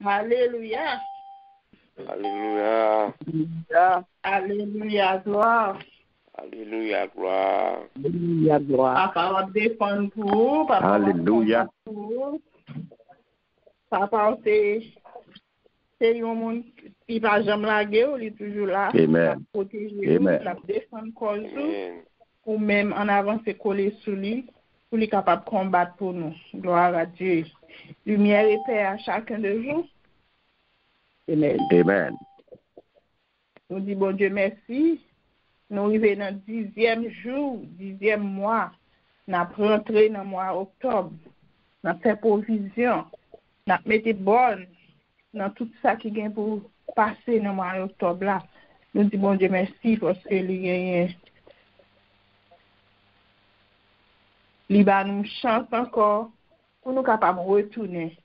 Alléluia. Alléluia. Alléluia, gloire. Alléluia, gloire. Alléluia, gloire. Papa va défendre pour vous. Papa Alléluia. pour vous. Papa, c'est un monde qui va jamais laguer, il est toujours là. Amen. Pour protéger vous, pour défendre cause ou même en avance coller sur lui, pour lui capable de combattre pour nous. Gloire à Dieu. Lumière et paix à chacun de vous. Amen. Amen. Nous disons, bon Dieu, merci. Nous arrivons dans le 10e jour, 10e mois. Nous avons rentré dans le mois octobre. Nous avons fait provision. Nous avons mis bonne dans tout ça qui vient pour passer dans le mois octobre. Là. Nous disons, bon Dieu, merci parce que Liban nous chante encore pour nous capables de retourner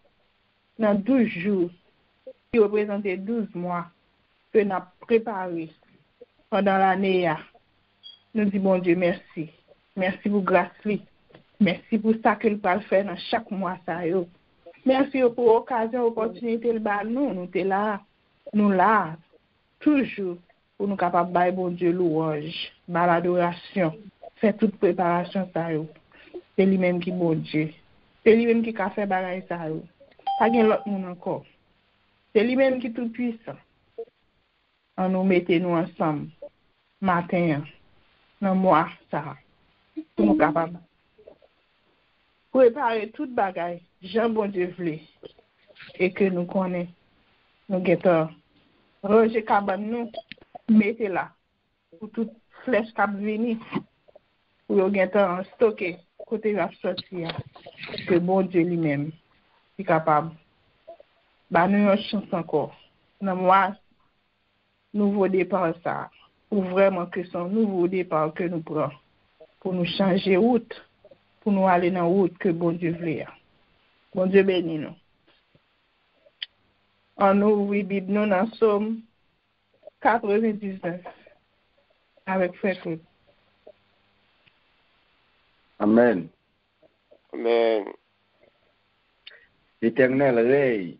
dans 12 jours qui représentent 12 mois que nous avons préparé pendant l'année. Nous disons, bon Dieu, merci. Merci pour grâce. Merci pour ça que nous pouvons faire dans chaque mois. Merci pour l'occasion, l'opportunité. Nous sommes là. Nous là. Toujours pour nous capables de faire, bon Dieu, louange, l'adoration. Faire toute préparation. C'est lui-même qui est bon Dieu. C'est lui-même qui a fait bagaille ça. Pas l'autre monde encore. C'est lui-même qui est tout puissant. On nous mettez nous ensemble matin dans mois ça pour nous capables préparer toute bagaille Jean bon Dieu voulait et que nous connaissons nous guettons ranger cabane nous mettez là pour toute flèche qui venir pour guettons stocker côté va sortir que bon Dieu lui-même est capable bah nous une chance encore dans mois nouveau départ ça ou vraiment que son nouveau départ que nous prenons pour nous changer route pour nous aller dans la route que bon Dieu veut. Bon Dieu bénit nous. On ouvre la Bible nous dans Somme 99 avec Frère Claude. Amen. Amen. L'Éternel règne,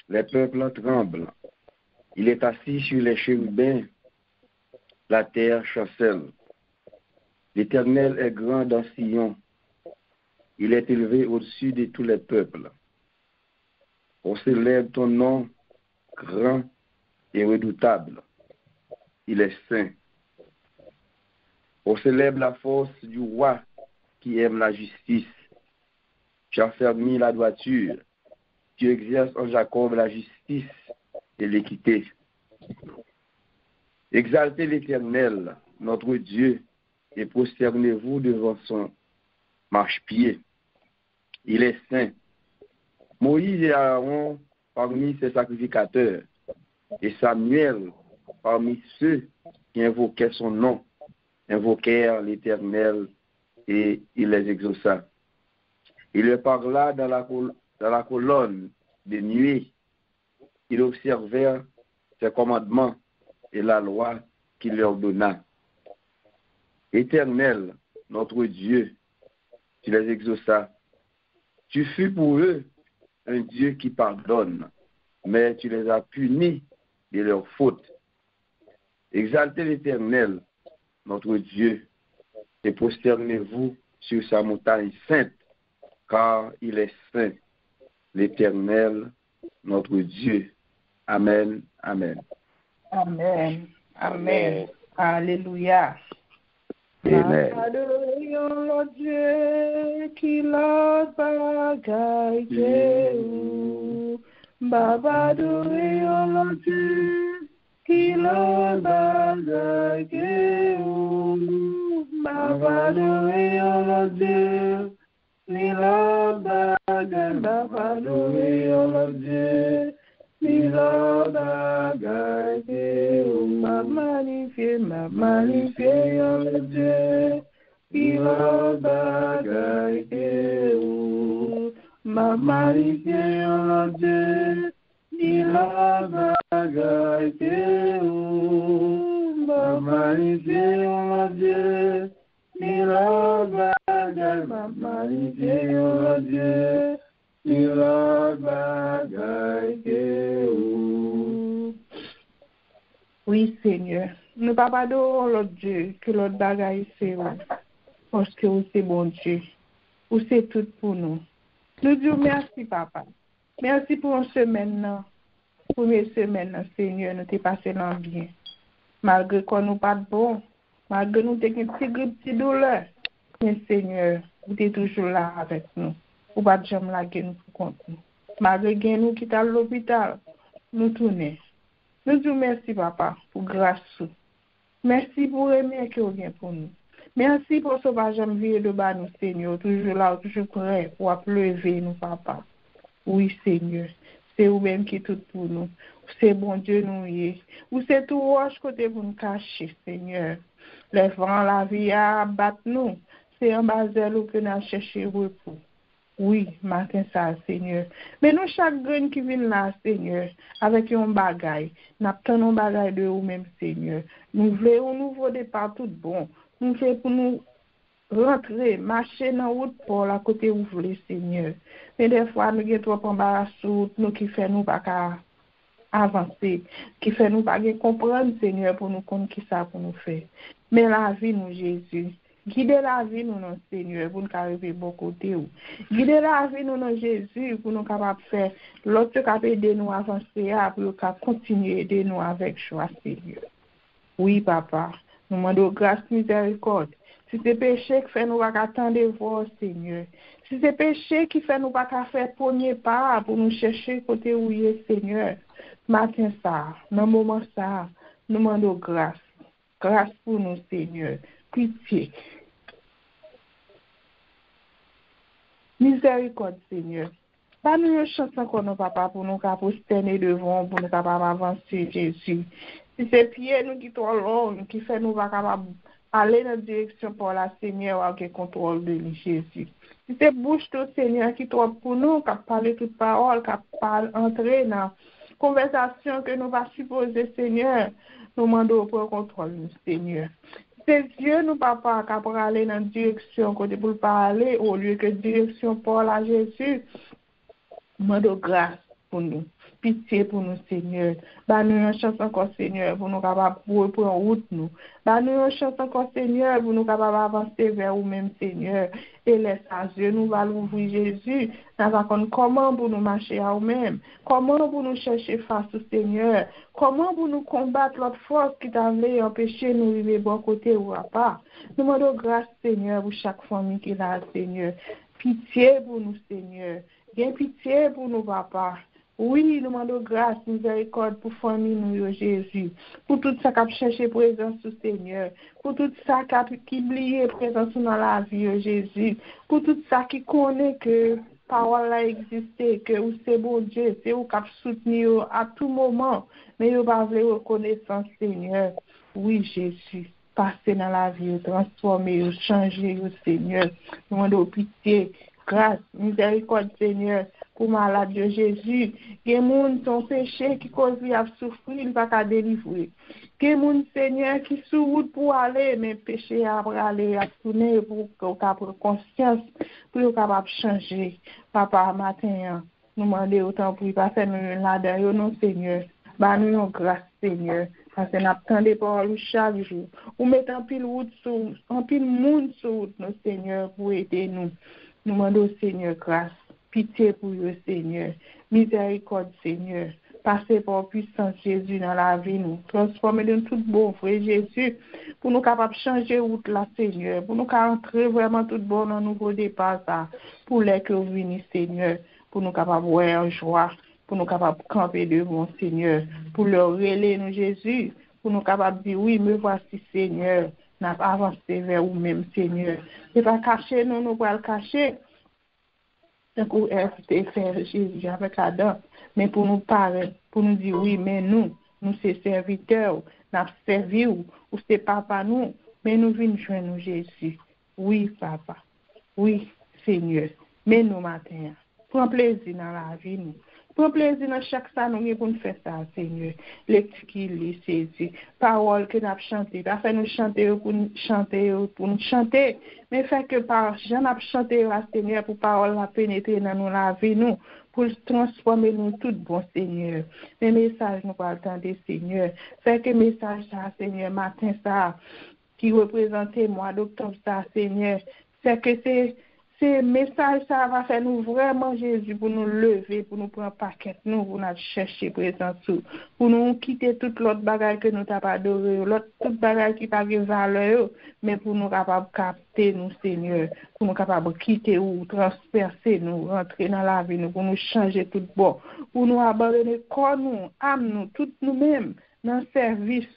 les peuples tremblent. Il est assis sur les chérubins, la terre chancelle. L'Éternel est grand dans Sion. Il est élevé au-dessus de tous les peuples. On célèbre ton nom grand et redoutable. Il est saint. On célèbre la force du roi qui aime la justice. Tu as fermé la droiture. Tu exerces en Jacob la justice et l'équité. Exaltez l'Éternel, notre Dieu, et prosternez-vous devant son marchepied. Il est saint. Moïse et Aaron parmi ses sacrificateurs, et Samuel parmi ceux qui invoquaient son nom, invoquèrent l'Éternel et il les exauça. Il leur parla dans la colonne de nuée. Il observèrent ses commandements et la loi qu'il leur donna. Éternel, notre Dieu, tu les exauças. Tu fus pour eux un Dieu qui pardonne, mais tu les as punis de leurs fautes. Exaltez l'Éternel, notre Dieu, et prosternez-vous sur sa montagne sainte, car il est saint, l'Éternel, notre Dieu. Amen. Amen. Amen. Amen. Alléluia. Amen. Adorons le Dieu qui l'a bagaille ou. Baba adorons le Dieu qui l'a bagaille ou. Baba adorons le Dieu qui l'a bagaille. Baba adorons le Dieu qui l'a bagaille ou. Ma magnifié le Dieu qui l'a bagaille ou. Ma magnifié le Dieu qui l'a bagaille ou. Ma magnifié le Dieu qui l'a bagaille. Ma magnifié le Dieu qui l'a bagaille Oui, Seigneur. Nous pas pardonner l'autre Dieu, que l'autre bagaille c'est où. Parce que vous c'est bon Dieu. Vous c'est tout pour nous. Nous disons merci, Papa. Merci pour une semaine, non. Première semaine, non, Seigneur, nous t'es passé dans bien. Malgré qu'on nous pas de bon, malgré nous t'es une petite grippe, petite douleur. Mais Seigneur, vous êtes toujours là avec nous. Vous pas jamais là que nous pour compte nous. Malgré que nous qui à l'hôpital, nous tournons. Nous disons merci, Papa, pour grâce. Merci pour aimer que vous vient pour nous. Merci pour ce que j'aime vivre de bas nous, Seigneur. Toujours là, toujours prêt pour lever nous, Papa. Oui, Seigneur. C'est vous-même qui est tout pour nous. C'est bon Dieu nous y est. Ou c'est tout roche côté pour nous cacher, Seigneur. Les vents, la vie à battre nous. C'est en bas de nous que nous avons cherché repos. Oui, matin ça, Seigneur. Mais nous, chaque grain qui vient là, Seigneur, avec un bagaille, nous avons un bagaille de vous-même, Seigneur. Nous voulons un nouveau départ tout bon. Nous voulons pour nous rentrer, marcher dans la route pour la côté où vous voulez, Seigneur. Mais des fois, nous avons trop embarrassé, nous qui fait nous pas avancer, qui fait nous pas comprendre, Seigneur, pour nous comprendre qui ça pour nous faire. Mais la vie, nous, Jésus. Guidez la vie, nous, non, Seigneur, pour nous arriver bon côté. Guidez la vie, nous, non, Jésus, pour nous capables de faire l'autre qui peut aider nous à avancer, pour nous continuer à aider nous avec choix, Seigneur. Oui, Papa, nous demandons grâce, miséricorde. Si c'est péché qui fait nous pas attendre voir, Seigneur. Si c'est péché qui fait nous pas faire premier pas pour nous chercher côté où il est, Seigneur. Matin ça, dans le moment ça, nous demandons grâce. Grâce pour nous, Seigneur. Pitié. Miséricorde, Seigneur. Pas nous chanson qu'on n'a pas pour nous prosterner devant, pour nous capables avancer, Jésus. Si c'est pieds nous qui sont longs, qui fait nous pas capables aller dans la direction pour la Seigneur avec contrôle de lui, Jésus. Si c'est bouche tout Seigneur qui trop pour nous, qui parle toute parole, qui parle entrer dans la conversation que nous va supposer, Seigneur, nous demandons pour contrôle, Seigneur. C'est Dieu, nous, Papa, qui pour aller dans la direction côté pour parler, au lieu que direction pour la Jésus. Nous demandons grâce pour nous. Pitié pour nous, Seigneur. Bah, nous une chance encore, Seigneur, pour nous capables de prendre route, nous. Bah, nous une chance encore, Seigneur, pour nous capables d'avancer vers vous-même, Seigneur. Et laisse à Dieu, nous allons ouvrir Jésus. Nous allons comment pour nous marcher à vous-même. Comment pour nous chercher face au Seigneur. Comment pour nous combattre l'autre force qui t'a voulu empêcher nous vivre bon côté ou à part. Nous demandons grâce, Seigneur, pour chaque famille qui est là, Seigneur. Pitié pour nous, Seigneur. Bien pitié pour nous, Papa. Oui, nous demandons grâce, miséricorde pour famille nous, Jésus. Pour tout ça qui a cherché présence du Seigneur. Pour tout ça qui oublie présence dans la vie, Jésus. Pour tout ça qui connaît que parole a existé, que c'est bon Dieu, c'est vous qui soutenir à tout moment. Mais vous pas reconnaissance, Seigneur. Oui, Jésus. Passez dans la vie, transformer, changer, Seigneur. Nous demandons pitié, grâce, miséricorde, Seigneur. Pour malade de Jésus, que moun son péché qui cause à souffrir, il va pas délivrer. Que moun Seigneur qui sous route pour aller, mais péché à aller à tourner pour prendre conscience, pour capable changer. Papa matin, nous demander autant pour pas faire nous là-dedans, non Seigneur. Bah nous grâce Seigneur, parce que nous attendons paroles chaque jour. Ou mettre en pile route sur, en pile monde sur route, nos Seigneur, pour aider nous. Nous demandons Seigneur grâce. Pitié pour le Seigneur, miséricorde Seigneur, passez par puissance Jésus dans la vie nous, transformer dans tout bon frère Jésus, pour nous capables de changer route là Seigneur, pour nous entrer vraiment tout bon dans nouveau départ ça, pour les que vous venez Seigneur, pour nous capables de voir en joie, pour nous capables de camper devant Seigneur, pour leur relayer nous Jésus, pour nous capables de dire oui, me voici Seigneur, n'a pas avancé vers vous-même Seigneur, c'est pas caché, nous pas le cacher. Donc, c'est faire Jésus avec Adam, mais pour nous parler, pour nous dire oui, mais nous c'est serviteurs, nous servi ou c'est papa nous, mais nous venons joindre Jésus. Oui, papa. Oui, Seigneur. Mais nous matin, prends plaisir dans la vie nous. Prends plaisir dans chaque ça nous pour nous faire ça, Seigneur. Lecture qui lit, Jésus. Parole que nous avons chanté. Pas fait nous chanter pour nous chanter, mais fait que par Jean a chanté la Seigneur pour parole la pénétrer dans nous la vie nous. pour transformer nous tout bon, Seigneur. Les messages nous pas attendre, Seigneur. Fait que message ça, Seigneur, matin ça, qui représentait mois d'octobre ça, Seigneur. C'est que ces messages, ça va faire nous vraiment, Jésus, pour nous lever, pour nous prendre paquet, nous, pour nous chercher présence, pour nous quitter toute l'autre bagage que nous n'avons pas adoré, l'autre toute bagage qui n'a pas de valeur, mais pour nous capables de capter nous, Seigneur, pour nous capables de quitter ou transpercer nous, rentrer dans la vie, nous, pour nous changer tout bon, pour nous abandonner corps, nous, âme, nous, tout nous-mêmes, dans le service,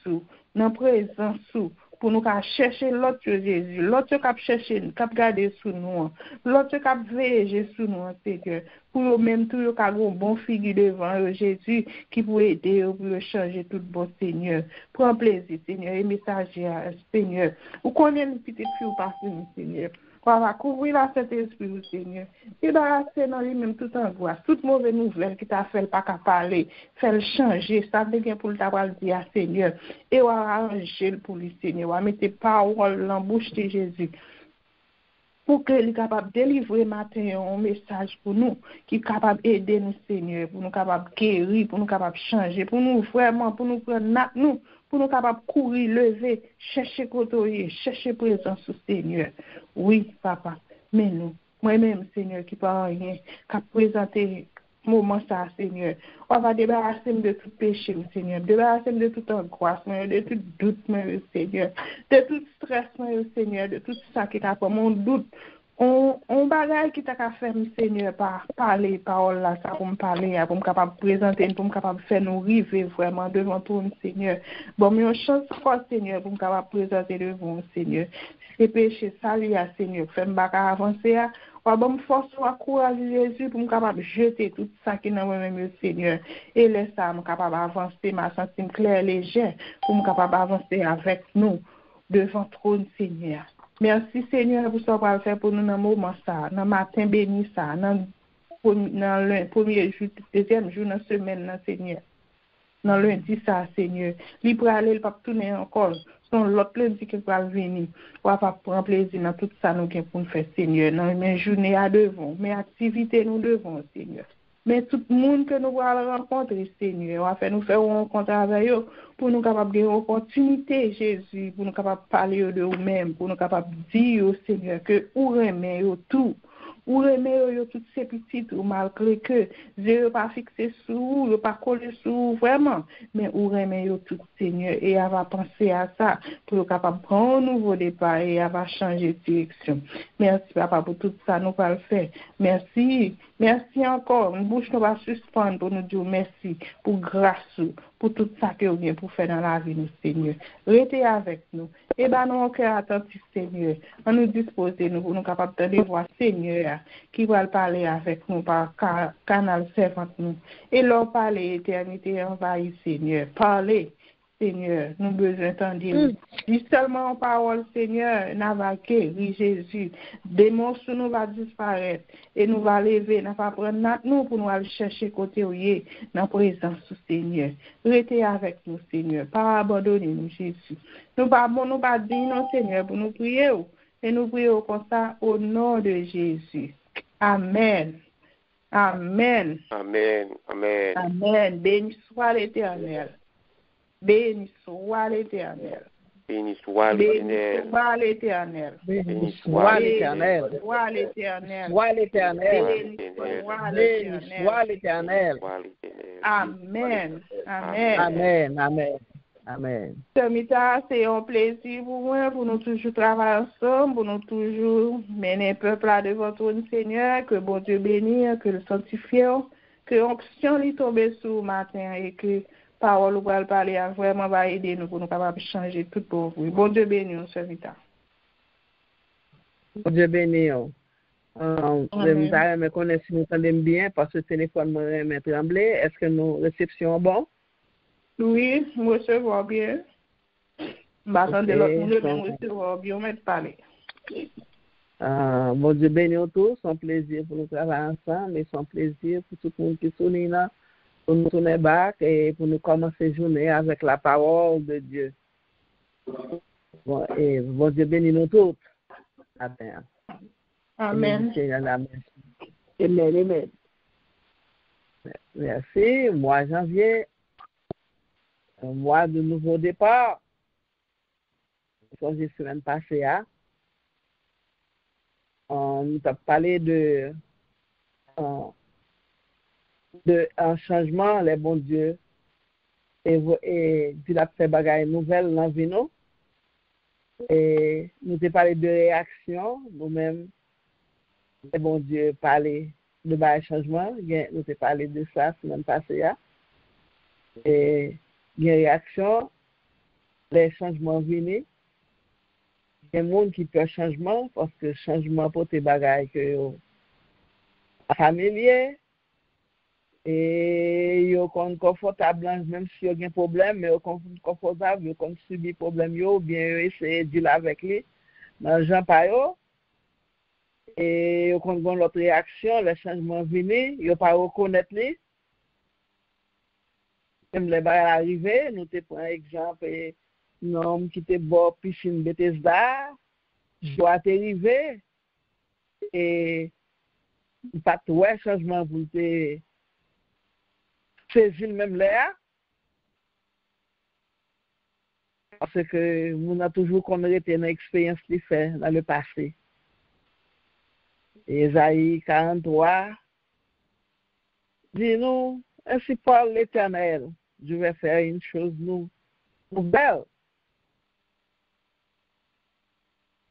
dans la présence, pour nous chercher l'autre Jésus, l'autre qui a cherché, qui a gardé sous nous, l'autre qui a veillé sous nous, Seigneur, pour nous même tout le cas un bon figure devant Jésus qui peut aider pour changer tout bon, Seigneur. Prends plaisir, Seigneur, et messager, Seigneur. Vous connaissez une petite fille ou pas, Seigneur. On va couvrir la Saint-Esprit, Seigneur. Débarrasser dans lui-même toute angoisse, toute mauvaise nouvelle qui t'a fait pas qu'à parler, fait le changer, ça veut dire pour le t'avoir dit à Seigneur. Et on va arranger pour lui, Seigneur. On va mettre parole dans la bouche de Jésus. Pour qu'il soit capable de délivrer matin un message pour nous, qui est capable d'aider nous, Seigneur, pour nous capable de guérir, pour nous capable de changer, pour nous vraiment, pour nous prendre nous, pour nous capables de courir, lever, chercher côtoyer, chercher présence au Seigneur. Oui, papa, mais nous, moi-même, Seigneur, qui parle rien, qui a présenté moment ça, Seigneur. On va débarrasser de tout péché, Seigneur. Débarrasser de toute angoisse, de tout doute, Seigneur. De tout stress, Seigneur. De tout ça qui t'a fait mon doute. On bagaille qui t'a qu'à faire, Seigneur, par parler, parole là, ça pour me parler, pour me capable de présenter, pour me capable de faire nous arriver vraiment devant toi, Seigneur. Bon, mais on chance fort, Seigneur, pour me capable de présenter devant, Seigneur. Si c'est péché, salut, Seigneur, fais-moi pas avancer, on va me forcer à courage, Jésus, pour me capable de jeter tout ça qui est dans moi-même, Seigneur. Et laisse ça, me capable d'avancer, ma sentime claire, légère, pour me capable d'avancer avec nous devant le trône, Seigneur. Merci Seigneur pour ce qu'on va faire pour nous dans le moment ça, dans le matin béni ça, dans le premier jour, deuxième jour, dans la semaine, Seigneur. Dans le lundi ça, Seigneur. Libre aller, il va tourner encore. Son l'autre lundi qui va venir. On va prendre plaisir dans tout ça nous pour nous faire, Seigneur. Dans mes journées à devant, mes activités nous devons, Seigneur. Mais tout le monde que nous allons rencontrer, Seigneur, on va faire nous faire une rencontre avec eux pour nous capables de opportunité, Jésus, pour nous capables de parler de nous-mêmes, pour nous capables de dire au Seigneur que nous aimons tout. Ou remet toutes ces petites, ou malgré que Dieu pas fixé sur vous, pas collé sur vous vraiment, mais ou remet tout Seigneur, et elle va penser à ça pour être capable de prendre un nouveau départ et elle va changer de direction. Merci papa pour tout ça, nous va le faire. Merci encore, une bouche nous va suspendre pour nous dire merci, pour grâce, pour tout ça que vous avez pour faire dans la vie, nous Seigneur. Restez avec nous. Et bien, nous, cœur attentif, Seigneur, à nous disposer, nous, pour nous capables de voir, Seigneur, qui va parler avec nous par canal servant nous. Et leur parler, éternité envahie, Seigneur. Parlez, Seigneur, nous besoin d'entendre. Dis seulement en parole, Seigneur, nous va guérir Jésus. Des monstres nous va disparaître. Et nous va lever, nous va prendre notre nous pour nous aller chercher côté où il est, dans la présence du Seigneur. Restez avec nous, Seigneur. Pas abandonner nous, Jésus. Nous pas dire non, Seigneur, pour nous prier. Et nous prions comme ça au nom de Jésus. Amen. Amen. Amen. Amen. Amen. Béni soit l'Éternel. Béni soit l'Éternel. Béni soit l'Éternel. Soit l'Éternel. Béni soit l'Éternel. Soit l'Éternel. Soit l'Éternel. Béni soit l'Éternel. Amen. Amen. Amen. Amen. Amen. Mita, c'est un plaisir pour moi, pour nous toujours travailler ensemble, pour nous toujours mener le peuple là devant ton Seigneur, que bon Dieu bénisse, que le sanctifie, que l'onction lui tombe sur le matin et que parole ou va parler vraiment va aider nous pour nous capables de changer tout pour vous. Bon Dieu bénisse, Sœur Mita. Bon Dieu bénisse. Je me connais si nous entendons bien parce que le téléphone me tremblé. Est-ce que nos réceptions bon? Oui, nous recevons bien. Attendez, l'autre monde recevons bien, on va parler. Bon Dieu bénisse tous, c'est un plaisir pour nous travailler ensemble et c'est un plaisir pour tout le monde qui sourit là, pour nous tourner back et pour nous commencer la journée avec la parole de Dieu. Bon, et bon Dieu bénisse nous tous. Amen. Amen. Amen. Amen. Merci. Mois janvier, un mois de nouveau départ. Comme la semaine passée, on a parlé de un changement, les bons dieux, et il a fait bagaille nouvelle dans la vie, nous. Et nous avons parlé de réaction, nous-mêmes, les bons dieux parlé de bagaille changement, nous avons parlé de ça la semaine passée, et il y a réaction, les changements viennent. Il y a des gens qui peuvent changement parce que changement pour tes bagailles que familier et ils sont confortables même si y a un problème mais ils sont confortables, ils ont subi problème yo bien essayer de dealer avec lui dans gens pas yo et ils ont l'autre réaction les changements viennent ils pas reconnaître lui même les bagailles arriver nous te prend exemple un homme qui était bord piscine Bethesda, je dois arriver et pas de changement pour te saisir même là. Parce que nous avons toujours connu une expérience qui fait dans le passé. Ésaïe 43 dit-nous, ainsi parle l'Éternel, je vais faire une chose nouvelle.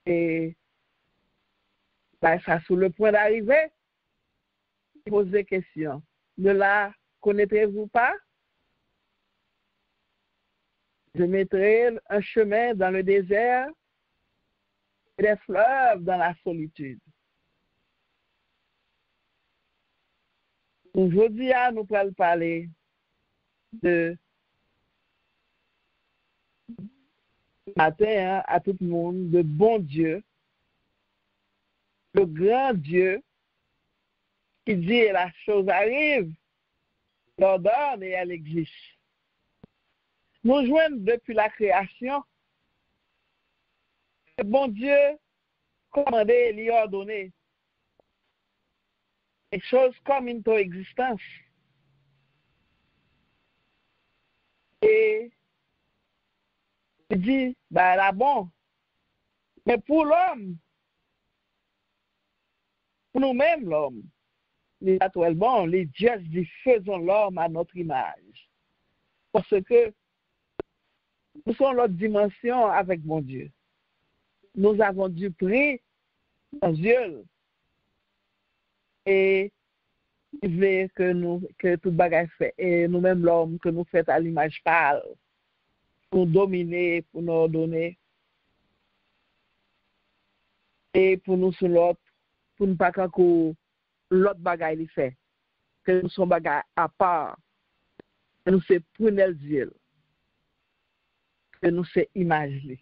Et là, ça sur le point d'arriver, poser question. Ne la connaîtrez-vous pas? Je mettrai un chemin dans le désert et des fleuves dans la solitude. Aujourd'hui, nous allons parler de matin à tout le monde, de bon Dieu, le grand Dieu qui dit et la chose arrive, l'ordonne et elle existe. Nous jouons depuis la création. Le bon Dieu commandé et lui ordonné. Les choses comme une existence. Et il dit, là bon. Mais pour l'homme, pour nous-mêmes, l'homme, les atoiles bon, les dieux disent, faisons l'homme à notre image. Parce que nous sommes l'autre dimension avec mon Dieu. Nous avons du prix dans Dieu. Et il veut que tout bagage fait. Et nous-mêmes, l'homme, que nous faisons à l'image pâle, pour nous dominer, pour nous ordonner. Et pour nous sur l'autre, pour ne pas que l'autre bagage il fait. Que nous sommes bagage à part. Que nous sommes prunel Dieu. Que nous sommes image.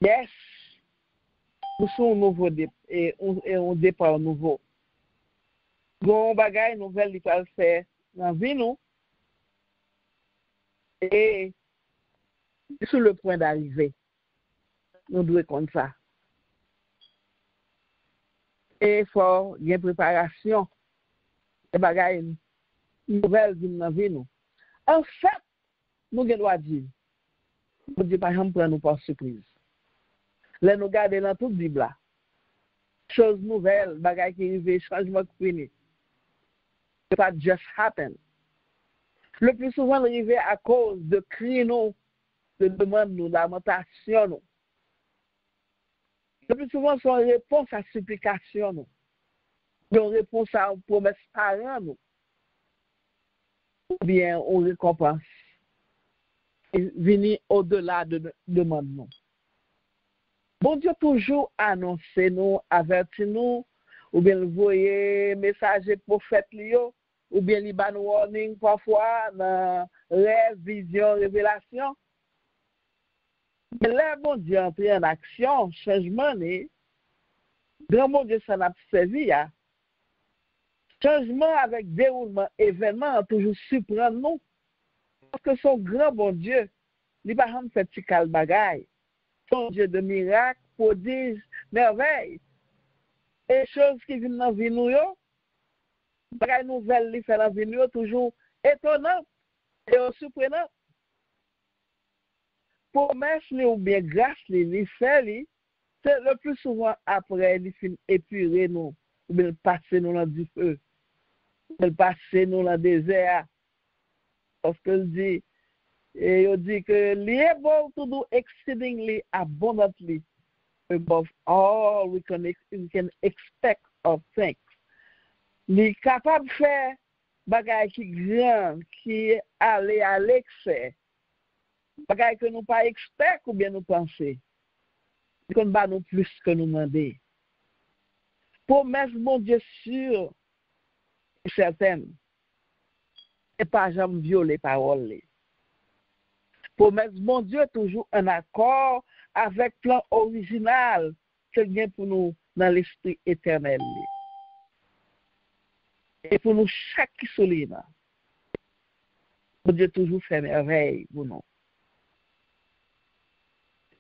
Yes! Nous sommes nouveau et on départ nouveau. Bon bagage nouvelle il va faire dans vie nous. Et sur le point d'arriver. Nous devons comme ça. Et il faut une préparation. Les bagages nouvelles dans vie nous. En fait, nous devons dire, nous devons pas prendre nous par surprise. Là, nous gardons dans toute la Bible. Choses nouvelles, bagages qui arrivent, changements qui finissent. Ce n'est pas just happen. Le plus souvent, arrivé à cause de cris, nous, de demandes, nous, lamentation, nous. Le plus souvent, c'est une réponse à supplication, nous. Une réponse à une promesse parent, nous. Ou bien, on récompense. Et venir au-delà de demande, nous. Bon Dieu toujours annonce nous, avertit nous, ou bien voyer messager prophète Lio, ou bien il ban warning parfois dans rêve, vision, révélation. Mais là, bon Dieu entre en action, changement, grand bon Dieu s'en a servi. Changement avec déroulement, événement, toujours surprendre nous. Parce que son grand bon Dieu, il va pas faire petit bagaille. Son Dieu de miracles, prodiges, merveilles. Et choses qui viennent dans la vie nous, Bagay nouvelle li fait dans vie nous toujours étonnant et surprenant. Promesse li ou bien grâce li fait li, c'est le plus souvent après li fin épurer nous ou bien passer nous dans du feu. Il passer nous dans le désert. Parce qu'il dit et il dit que li able to do exceedingly abundantly above all we can expect or think. Li capable de faire bagay qui grand, qui aller à l'excès. Bagay que nous pas expect ou bien nous penser. Qu'on ba nous plus que nous demander. Promesse mon Dieu sûr et certaine. Et pas jamais violer parole. Promesse mon Dieu toujours en accord avec plan original qu'il y a pour nous dans l'esprit éternel. Et pour nous chaque qui souligne. Mon Dieu toujours fait merveille pour nous.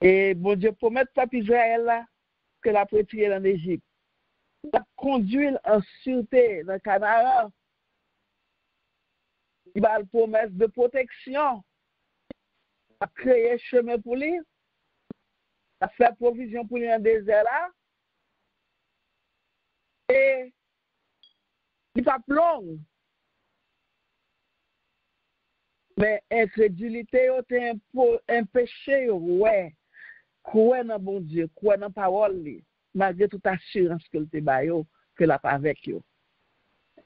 Et mon Dieu promet peuple Israël là que la retirer en Égypte. La conduire en sûreté dans Canaan. Il va promesse de protection. À créer chemin pour lui. À faire provision pour lui dans le désert là. Et il va plomb. Mais incrédulité est un péché, ouais. Croire dans bon Dieu, croire dans parole, malgré toute assurance que te bayo, que la pas avec yo.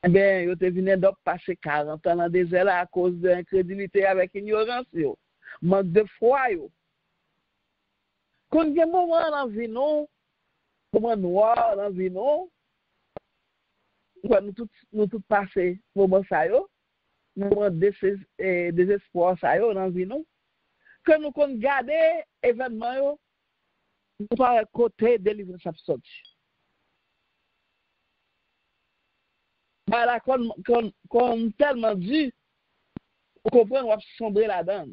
Eh bien, yo te venu d'op passer 40 ans dans le désert là à cause de l'incrédulité avec ignorance yo. Manque de foi yo. Quand il y a un moment dans vie nous, moment noir dans vie nous tout passer moment ça yo, moment désespoir ça yo dans vie nous. Que nous qu'on garder événement yo, nous pas côté délivrance absolue. Voilà qu'on tellement dit, on comprend on va sombrer là-dedans.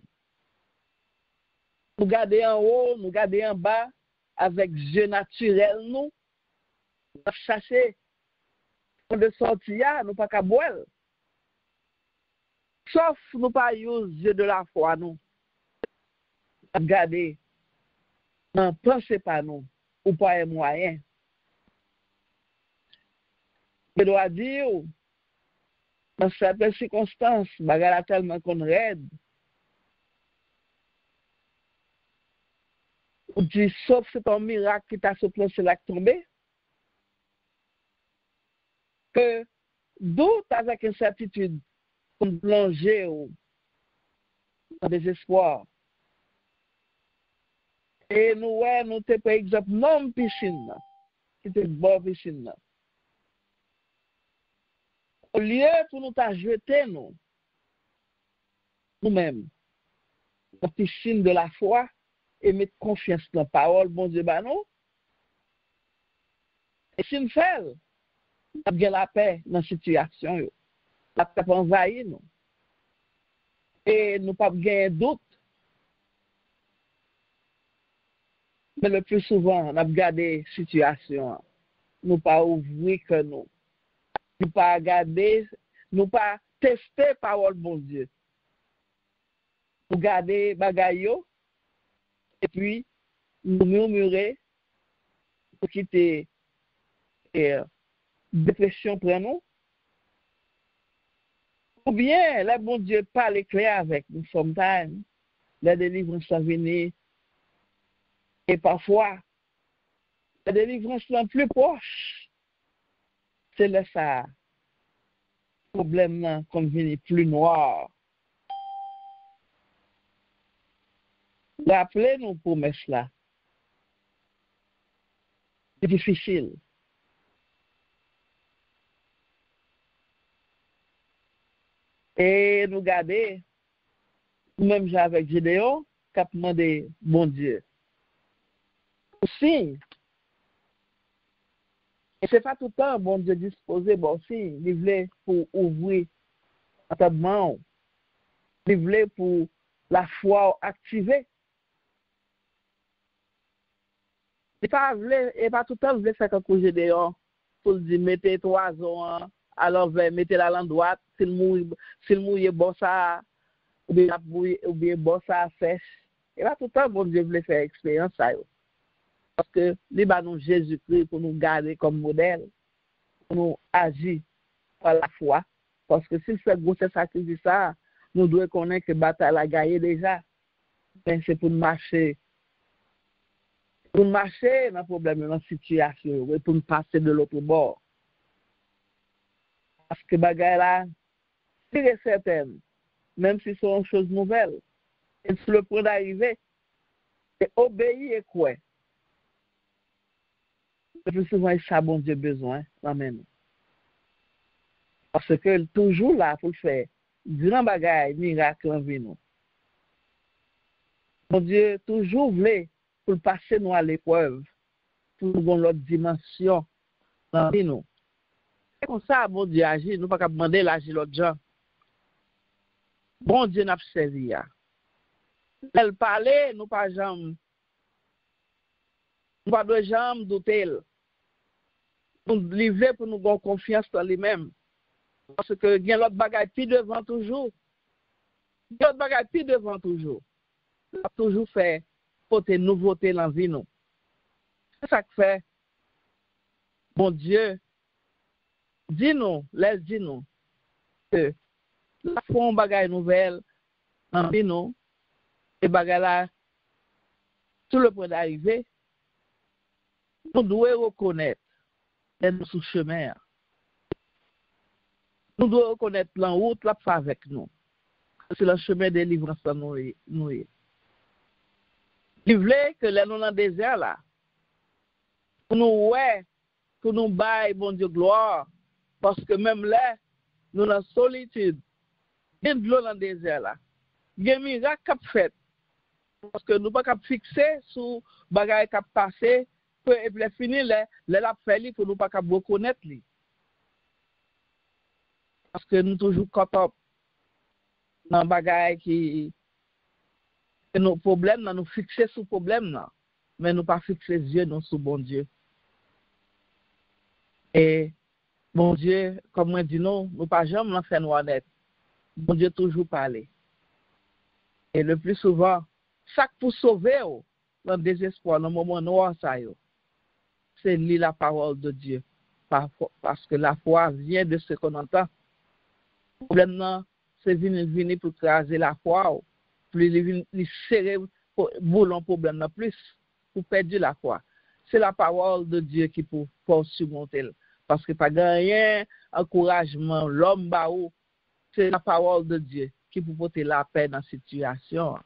Nous garder en haut, nous garder en bas avec jeu naturel nous chercher de sortir, nous pas qu'à boire. Sauf nous pas use jeu de la foi nous. Regardez, n'en pensez pas nous, ou pas un moyen. Je dois dire, dans certaines circonstances, bagarre tellement qu'on raide. Ou dit, sauf c'est un miracle qui t'a surplacé là tombé. Que doute avec incertitude, qu'on plonger dans désespoir. Et nous te par exemple, non piscine, qui était bon piscine. Au lieu pour nous jeter nous-mêmes, la piscine de la foi, et mettre confiance dans la parole, bon Dieu, nous. Et si nous faisons, nous avons la paix dans la situation, nous avons envahi nous. Et nous n'avons pas de doute. Mais le plus souvent, on a gardé la situation. Nous pas ouvrir que nous. Nous pas garder, nous pas tester parole bon Dieu. Nous garder bagayo et puis nous murmurer pour quitter dépression pour nous. Ou bien, là, bon Dieu parle clair avec nous sometimes. La délivrance va venir. Et parfois, la délivrance la plus proche, c'est là ça. Le problème qu'on vient plus noir. Rappelez-nous promesses là. C'est difficile. Et nous garder, même avec Gédéon, qui a demandé bon Dieu. Aussi, et c'est pas tout le temps bon Dieu disposé, bon si, il voulait pour ouvrir entendement, il voulait pour la foi activée. Et pas tout le temps, il voulait faire quelque chose Gédéon pour dire mettez 3 ans alors mettez la langue droite, s'il mouille bon ça, ou bien bon ça sèche. Et là, tout le temps, bon Dieu voulait faire expérience ça. Parce que les nous Jésus-Christ pour nous garder comme modèle, pour nous agir par la foi. Parce que s'il fait gros sacrifice ça, nous devons connaître que la bataille a gagné déjà. Mais c'est pour nous marcher. Pour nous marcher dans le problème, dans la situation, et pour nous passer de l'autre bord. Parce que bagaille là, c'est certain, même si c'est une chose nouvelle, et sur le point d'arriver, c'est obéir et quoi. Le plus souvent, il a bon Dieu besoin, amen. Parce que toujours là pour le faire, durant bagaille, miracle en vie nous. Bon Dieu toujours voulait pour passer nous à l'épreuve, pour nous l'autre dimension dans la vie nous. C'est comme ça, bon Dieu agit, nous pas qu'à demander l'agir l'autre gens. Bon Dieu n'a pas servi. Elle parlait, nous pas jamais. Nous pas de jambes douter. Nous livrer pour nous avoir confiance dans lui-même. Parce que il y a l'autre bagaille plus devant toujours. Il y a l'autre bagaille plus devant toujours. On a toujours fait porter nouveauté dans la vie nous. C'est ça que fait. Bon Dieu, dis-nous, laisse-nous que la fois on bagaille nouvelle dans la vie nous, et bagaille là, sur le point d'arriver, nous devons reconnaître nous sous chemin. Nous devons reconnaître la route là pas avec nous. C'est le chemin de délivrance nous. Il voulait que les nous dans le désert là, pour nous bailler bon Dieu gloire, parce que même là, nous dans la solitude, il y a de l'eau dans le désert là. Il y a un miracle qui a fait. Parce que nous ne pouvons pas fixer sur les bagages qui ont passé, et puis finir, les l'a fait, pour nous pas reconnaître. Parce que nous toujours caught dans les bagages qui. Nos problèmes, nous fixer sur le problème, mais nous pas fixer les yeux sur bon Dieu. Et bon Dieu, comme moi dis nous pas jamais faire nous honnête. Bon Dieu toujours parler. Et le plus souvent, chaque pour sauver, dans le désespoir, dans le moment noir, c'est lire la parole de Dieu. Parce que la foi vient de ce qu'on entend. Le problème, c'est venir pour craser la foi. Plus les serrer boulon problème plus pour perdre la foi. C'est la parole de Dieu qui peut surmonter. Parce que pas gagner encouragement, l'homme baou, c'est la parole de Dieu qui peut porter la paix dans la situation.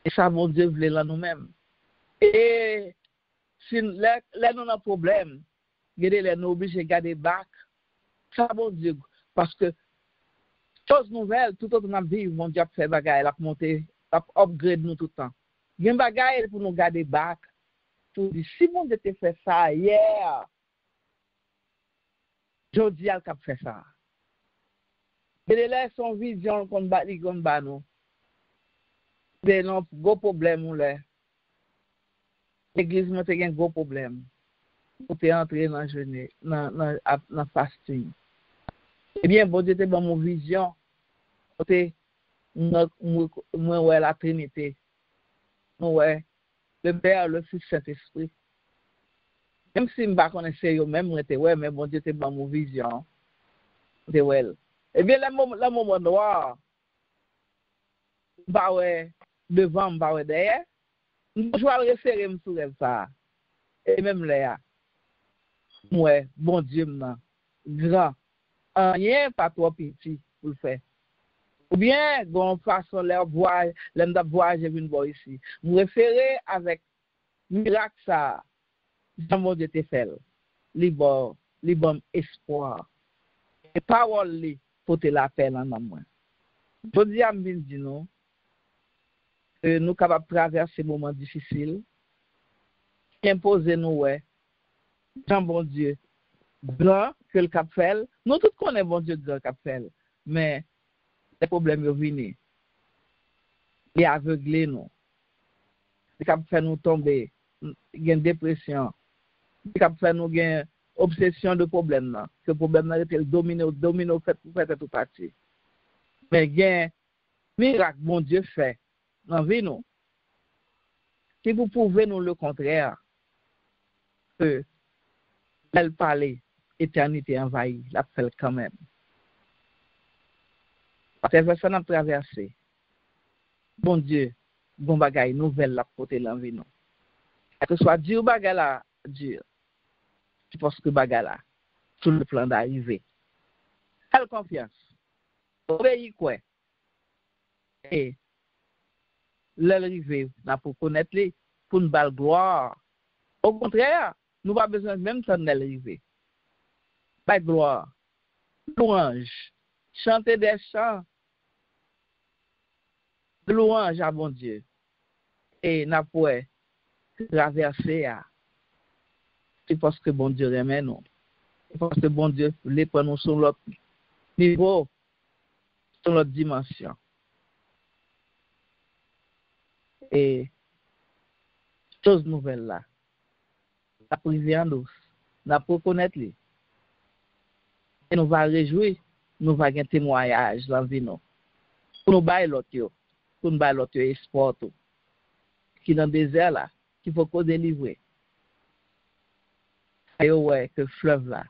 Et ça, mon Dieu, voulait là nous-mêmes. Et si là, nous avons un problème, nous sommes obligés de garder bac. Ça, mon Dieu, parce que chose nouvelle, tout autre dans la vie, mon Dieu a fait bagaille, il a monté, il a upgrade nous tout le temps. Il y a un bagaille pour nous garder bac. Pour dire, si mon Dieu te fait ça hier, je dis à a fait ça. Et là, son vision qu'on bat nous. C'est un gros problème. L'église m'a un gros problème. Pour entrer dans le jeûne, dans le fasting. Eh bien, bon Dieu, c'est dans mon vision. Moi, ouais, la Trinité. Ouais, le Père, le Fils, Saint-Esprit. Même si je ne connaissais pas, même ouais, mais bon Dieu, c'est dans mon vision. Eh bien, le moment noir, bah ouais, devant, bah ouais, derrière, je vais le référer sur ça. Et même là, ouais, bon Dieu, grand. Rien pas trop petit pour le faire. Ou bien, bon, façon, l'air boire, j'ai vu une voix ici. Vous référez avec miracle ça, mon Dieu te fait. Libre espoir. Et parole, pour te la paix en moi. Je dis à me dire, nous, que nous sommes capables de traverser des moments difficiles, imposer nous, ouais, Jean bon Dieu. Grand que le cap fait, nous tous connaissons bon Dieu grand cap fait, mais les problèmes viennent, les aveugler nous, les cap fait nous tomber, une dépression, les cap fait nous obsession de problème là. Ce problème là était le domino fait tout parti. Mais gain miracle bon Dieu fait dans vie nous. Si vous pouvez nous le contraire que elle parler éternité envahie, la fait quand même. C'est ça n'a traversé. Bon Dieu, bon bagaille nouvelle la côté l'envie nous. Que soit dur bagaille là, dur. Je pense que bagaille là sur le plan d'arriver. Quelle confiance. Obéis quoi. Et l'arrivée là pour connaître les pour une belle gloire. Au contraire, nous pas besoin même de l'arrivée. Pas de gloire. Louange. Chanter des chants. De louange à bon Dieu. Et n'a pas traverser à. C'est parce que bon Dieu remet nous. C'est parce que bon Dieu les prend nous sur l'autre niveau, sur l'autre dimension. Et chose nouvelle là. La privé en douce. N'a pas connaître lui. Et nous va réjouir, nous va gagner témoignage dans vie nous. Pour nous bailler l'autre, pour nous bailler l'autre espoir tout. Qui dans le désert là, qu'il faut qu'on délivre. Et ouais, que fleuve là.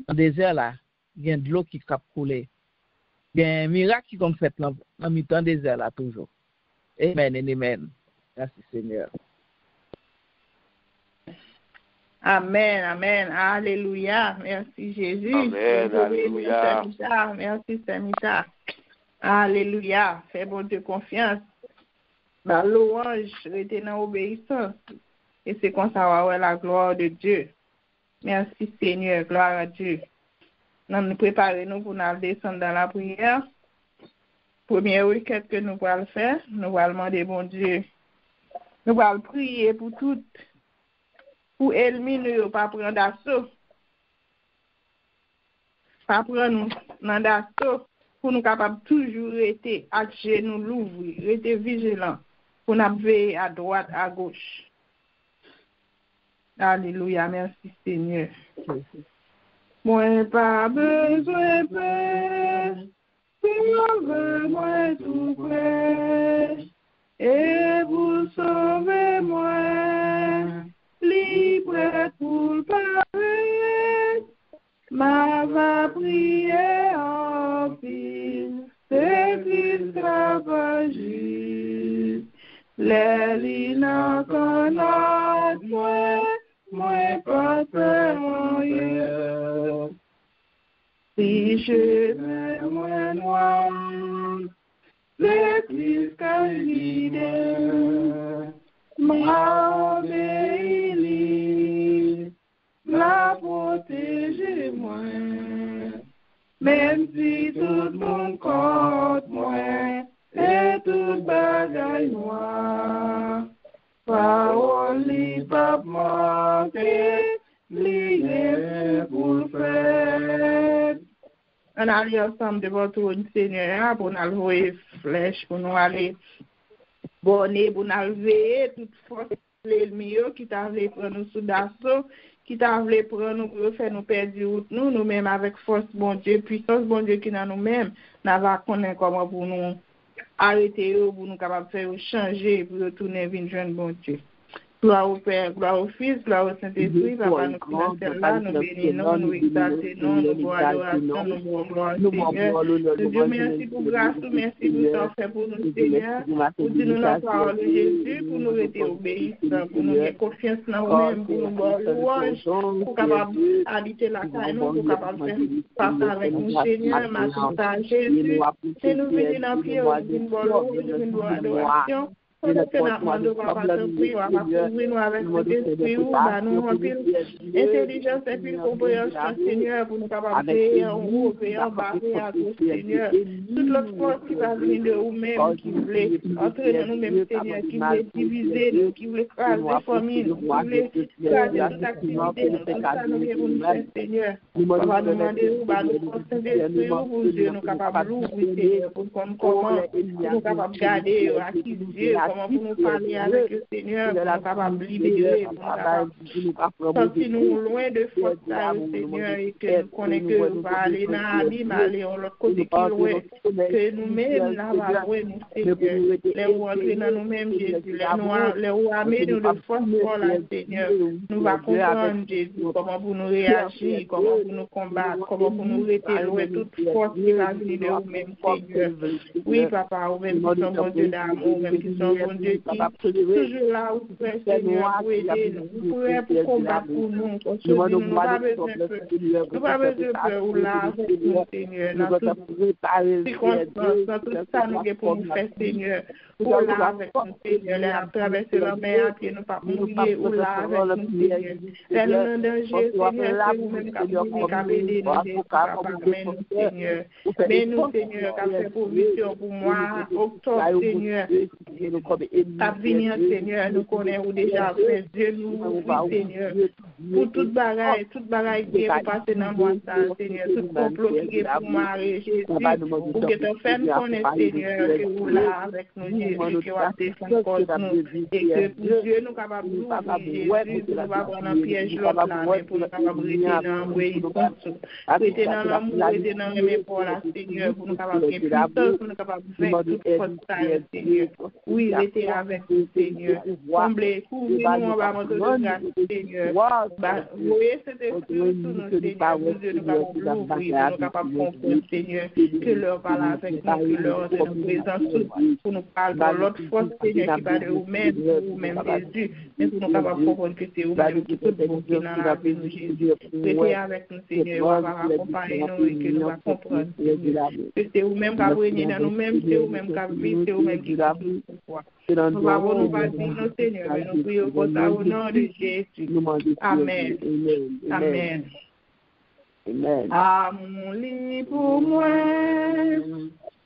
Dans le désert là, il y a de l'eau qui cap couler. Il y a un miracle qui comme fait dans le mi-temps désert là toujours. Amen et amen. Merci Seigneur. Amen, amen, alléluia. Merci Jésus. Amen, alléluia. Merci Saint-Michel. Alléluia. Fais bon Dieu confiance. La louange était dans l'obéissance. Et c'est comme ça va la gloire de Dieu. Merci Seigneur, gloire à Dieu. Nous préparons pour nous descendre dans la prière. Première requête que nous allons faire, nous allons demander bon Dieu. Nous allons prier pour toutes. Pour éliminer, pas prendre d'assaut. Pas prendre dans d'assaut. Pour nous capables toujours rester à genoux l'ouvrir, rester vigilants. Pour nous veiller à droite, à gauche. Alléluia, merci Seigneur. Moi pas besoin de sauver moi tout près. Et vous sauvez moi, libre pour le pareil. Ma va prier en pile, c'est esclavagie. Les lignes connaissent moi pas rien. Si je mets moi noir, l'église guide, m'obéir, la protéger moi. Même si tout le monde compte moi, et tout bagaille noir. Parole li pas manquer, lié pour faire. On allait ensemble devant tout le Seigneur pour nous enlever flèche, pour nous aller bonner, pour nous veiller toute force l'ennemi qui t'a voulu prendre nous sous d'assaut, qui t'a voulu prendre nous pour faire nous perdre route nous-mêmes avec force bon Dieu, puissance bon Dieu qui dans nous-mêmes, n'a pas connaître comment pour nous arrêter pour nous capables de faire changer pour retourner vers joindre bon Dieu. Gloire au Père, gloire au Fils, gloire au Saint-Esprit, Papa, nous prions celle-là, nous bénissons, nous exaltons, nous voyons adoration, nous voyons gloire, Seigneur. Dieu, merci pour grâce, merci pour ton fait pour nous, Seigneur, pour dire nous la parole de Jésus, pour nous rester obéissants, pour nous avoir confiance dans nous-mêmes, pour nous avoir louange, pour capable habiter la caille, pour capable faire face avec nous, Seigneur, marcher à Jésus, et nous venir dans le pied, nous venir adoration. Pendant que nous demandons papa de prier, on va couvrir nous avec cet esprit, nous remplir intelligence et puis compréhension, Seigneur, pour nous capables de payer en haut, payer en bas, payer à gauche, Seigneur. Toute l'autre force qui va venir de nous-mêmes, qui voulait entrer dans nous-mêmes, Seigneur, qui voulait diviser nous, qui voulait craser la famille, qui voulait craser toute activité, nous, tout ça nous vient pour nous faire, Seigneur. On va demander nous forces d'esprit, pour Dieu, nous capables d'ouvrir, Seigneur, pour comment nous capables de garder, acquis Dieu, comment pour nous parler avec le Seigneur, pour nous capables de libérer, pour nous capables sortir nous loin de force là, le Seigneur, et que nous connaissons que nous va aller dans l'abîme, aller à l'autre côté qui est loin, que nous-mêmes, là, va voir nous, Seigneur, les rentrer dans nous-mêmes, Jésus, les amener nous de force pour la Seigneur, nous va comprendre, Jésus, comment pour nous réagir, comment pour nous combattre, comment pour nous rester loin toute force qui va venir de nous-mêmes, Seigneur. Oui, papa, ou même qui sont bon Dieu d'amour, même qui sont bon Dieu qui toujours là, où prêt, Seigneur, pour aider nous, prêt pour combattre pour nous, parce que nous n'avons pas besoin de peur, nous pas besoin de peur, ou là, avec nous, Seigneur, dans toutes circonstances, dans tout ça, nous avons pour nous faire, Seigneur, ou là, avec nous, Seigneur, à traverser la mer, et nous pas mourir, ou là, avec nous, Seigneur, les nous en danger, Seigneur, c'est vous-même qui avez aidé nous, papa, mais nous, Seigneur, mais nous, Seigneur, qui a fait provision pour moi, octobre, Seigneur, à venir, Seigneur, nous connaissons déjà fait Dieu, nous, oui, Seigneur, pour toute bagaille qui est passée dans moi, Seigneur, tout complot qui est pour moi, Jésus, pour que tu fasses nous connaître, Seigneur, que vous là avec nous, Jésus, que vous avez défendu contre nous, et que pour Dieu nous capables de nous, Jésus, pour nous pas prendre un piège l'autre là, mais pour nous capables de rester dans l'obéissance, rester dans l'amour, rester dans le même pour la Seigneur, pour nous capables de puissance, pour nous capables de vaincre toute force, Seigneur. Oui, restez avec nous, Seigneur. Comblez, couvrez-nous en bas de grâce, Seigneur. Voyez cet esprit sous nous, Seigneur. Nous, Dieu, nous capables de l'ouvrir, nous capables de comprendre, Seigneur, que leur parle avec nous, que leur de nos présences, pour nous parler dans l'autre force, Seigneur, qui va de vous-même, vous-même, Jésus, mais pour nous capables de comprendre que c'est vous-même qui tout bon qui est dans la vie de Jésus. Restez avec nous, Seigneur, on va accompagner nous et que nous va comprendre, que c'est vous-même qui avez régné dans nous-mêmes, c'est vous-même qui avez vécu, c'est vous-même qui avez vécu pourquoi. Nous avons nous pas dit, nos Seigneur, mais nous prions pour ça au nom de Jésus. Amen. Amen. Amour li pour moi,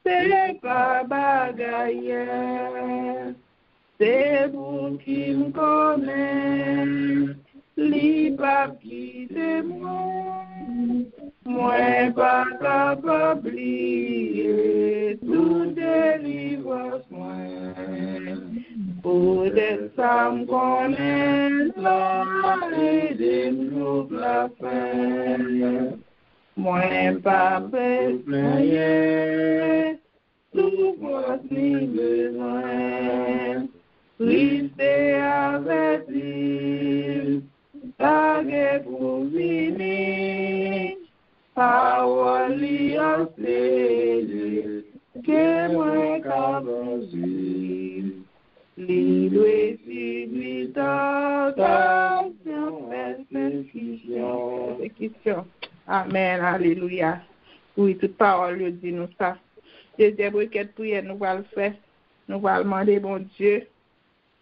c'est pas bagaille, c'est vous qui me connaissez, li pas quitter moi. Moi pas capable d'oublier tout délivrance moi. Pour des femmes connaissent la et nous la fin. Moi pas besoin, tout quoi ni besoin. Restez avec lui, taguez pour venir. Parole en célé, que moi capable libre et persécution. Amen, alléluia. Oui, toute parole dit nous ça. Deuxième requête prière, nous allons le faire. Nous allons demander bon Dieu.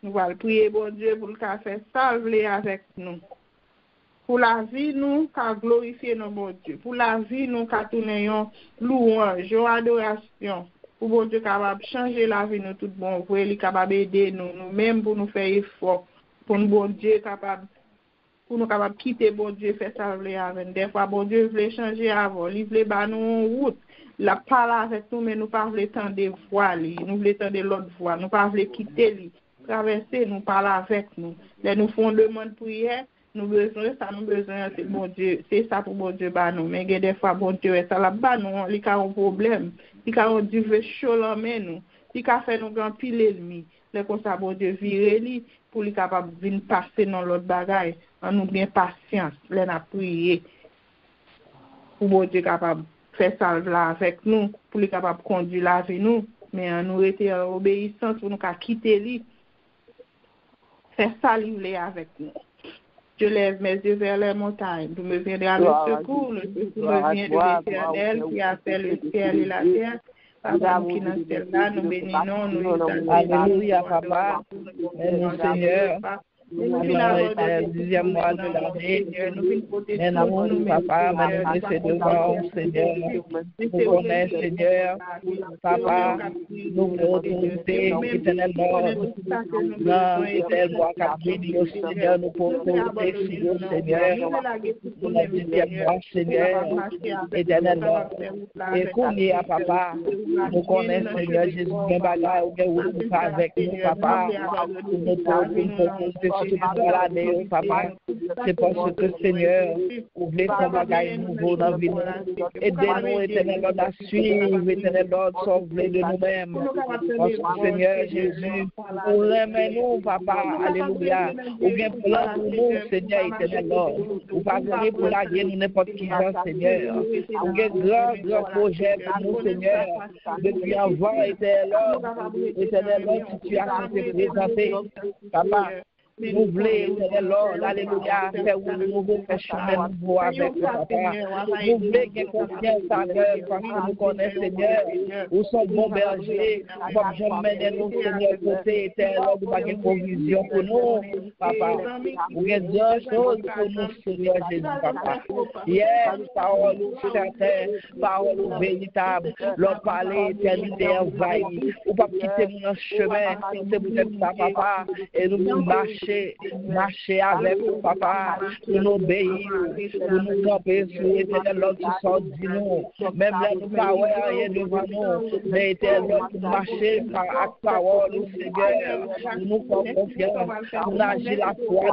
Nous allons prier bon Dieu pour le faire salver avec nous. Pour la vie, nous, qu'à glorifier nos bon Dieu. Pour la vie, nous, qu'à tourner louange, adoration. Pour bon Dieu capable de changer la vie, nous, tout bon. Pour lui capable d'aider nous, nous-mêmes, pour nous faire effort. Pour nous, bon Dieu, capable, pour nous capable de quitter bon Dieu, faire salver avec nous. Des fois, bon Dieu voulait changer avant. Il voulait battre nous en route. La parole avec nous, mais nous pas voulons tendre des voies, nous voulons tendre l'autre voie. Nous pas voulons quitter lui. Traverser, nous parler avec nous. Là, nous faisons demande prière. Nous besoin ça, nous besoin c'est bon Dieu, c'est ça pour bon Dieu bah nous. Mais des fois bon Dieu ça là bas nous, il a un problème, il a un Dieu veut chaud là mais nous, il a fait nous grand pile ennemi. Le comme ça bon Dieu virer lui pour lui capable venir passer dans l'autre bagaille, en nous bien patience, là n'a prier. Pour bon Dieu capable faire ça là avec nous, pour lui capable conduire la vie nous, mais en nous était en obéissance pour nous quitter lui. Faire ça livrer avec nous. Je lève mes yeux vers les montagnes, d'où me viendra le secours me vient de l'Éternel qui a fait le ciel et la terre. Papa, qui dans ce là, nous bénissons, nous Alléluia, papa, Seigneur. le 10e mois de l'année. Mais nous, papa, mais nous laissons devant, Seigneur. Nous connaissons, Seigneur, papa, nous voulons retourner, éternel Lord. Non, éternel mois, cap béni au Seigneur, nous pouvons retourner sur nous, Seigneur. Pour le 10e mois, Seigneur, éternel Lord. Et qu'on y a, papa, nous connaissons, Seigneur Jésus, bien bagaille, ou bien pas avec nous, papa, pour nous poser toute l'année, papa. C'est parce que, Seigneur, ouvrez son bagage nouveau dans la vie. Aidez-nous, éternel Lord, à suivre, éternel Lord, sauve-les de nous-mêmes. Parce que, Seigneur Jésus, pour l'aimez-nous, papa, alléluia. Ou bien plan pour nous, Seigneur, éternel Lord. Ou pas venir pour la guerre, nous n'importe qui va, Seigneur. Ou bien grand projet pour nous, Seigneur. Depuis avant, éternel Lord, situation s'est présentée, papa. Nous voulons, éternel Lord, alléluia, faire un nouveau, faire chemin nouveau avec le papa. Nous voulons qu'il confiance en eux, parce que nous connaissons, Seigneur, nous sommes bons bergers, nous ne pouvons jamais mener nous, Seigneur, côté éternel Lord, nous n'avons pas de provision pour nous, papa. Nous avons deux choses pour nous, Seigneur Jésus, papa. Yes, parole certaine, parole véritable, leur parler, éternité envahie. Ou pas quitter mon chemin, c'est peut-être ça, papa, et nous marcher avec nous, papa, pour nous obéir, pour nous camper sur l'éternel Lord qui sort de nous. Même là, nous ne pouvons pas rien devant nous, mais l'éternel Lord pour marcher par la parole, Seigneur, pour nous faire confiance, pour agir la foi,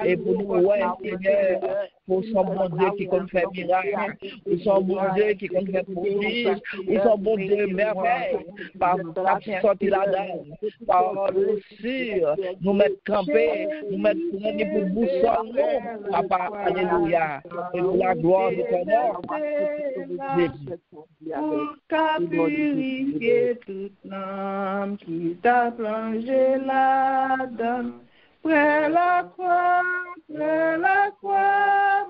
et pour nous, ouais, Seigneur, pour son bon Dieu qui compte faire miracle, pour son bon Dieu qui compte faire prodige, pour son bon Dieu merveille, par la sortie là-dedans, parole sûre, nous mettre camper, nous mettre pour boussole, nous, papa, alléluia, et pour la gloire de ton nom, Jésus. Pour purifier toute l'âme qui t'a plongé là-dedans. Près la croix,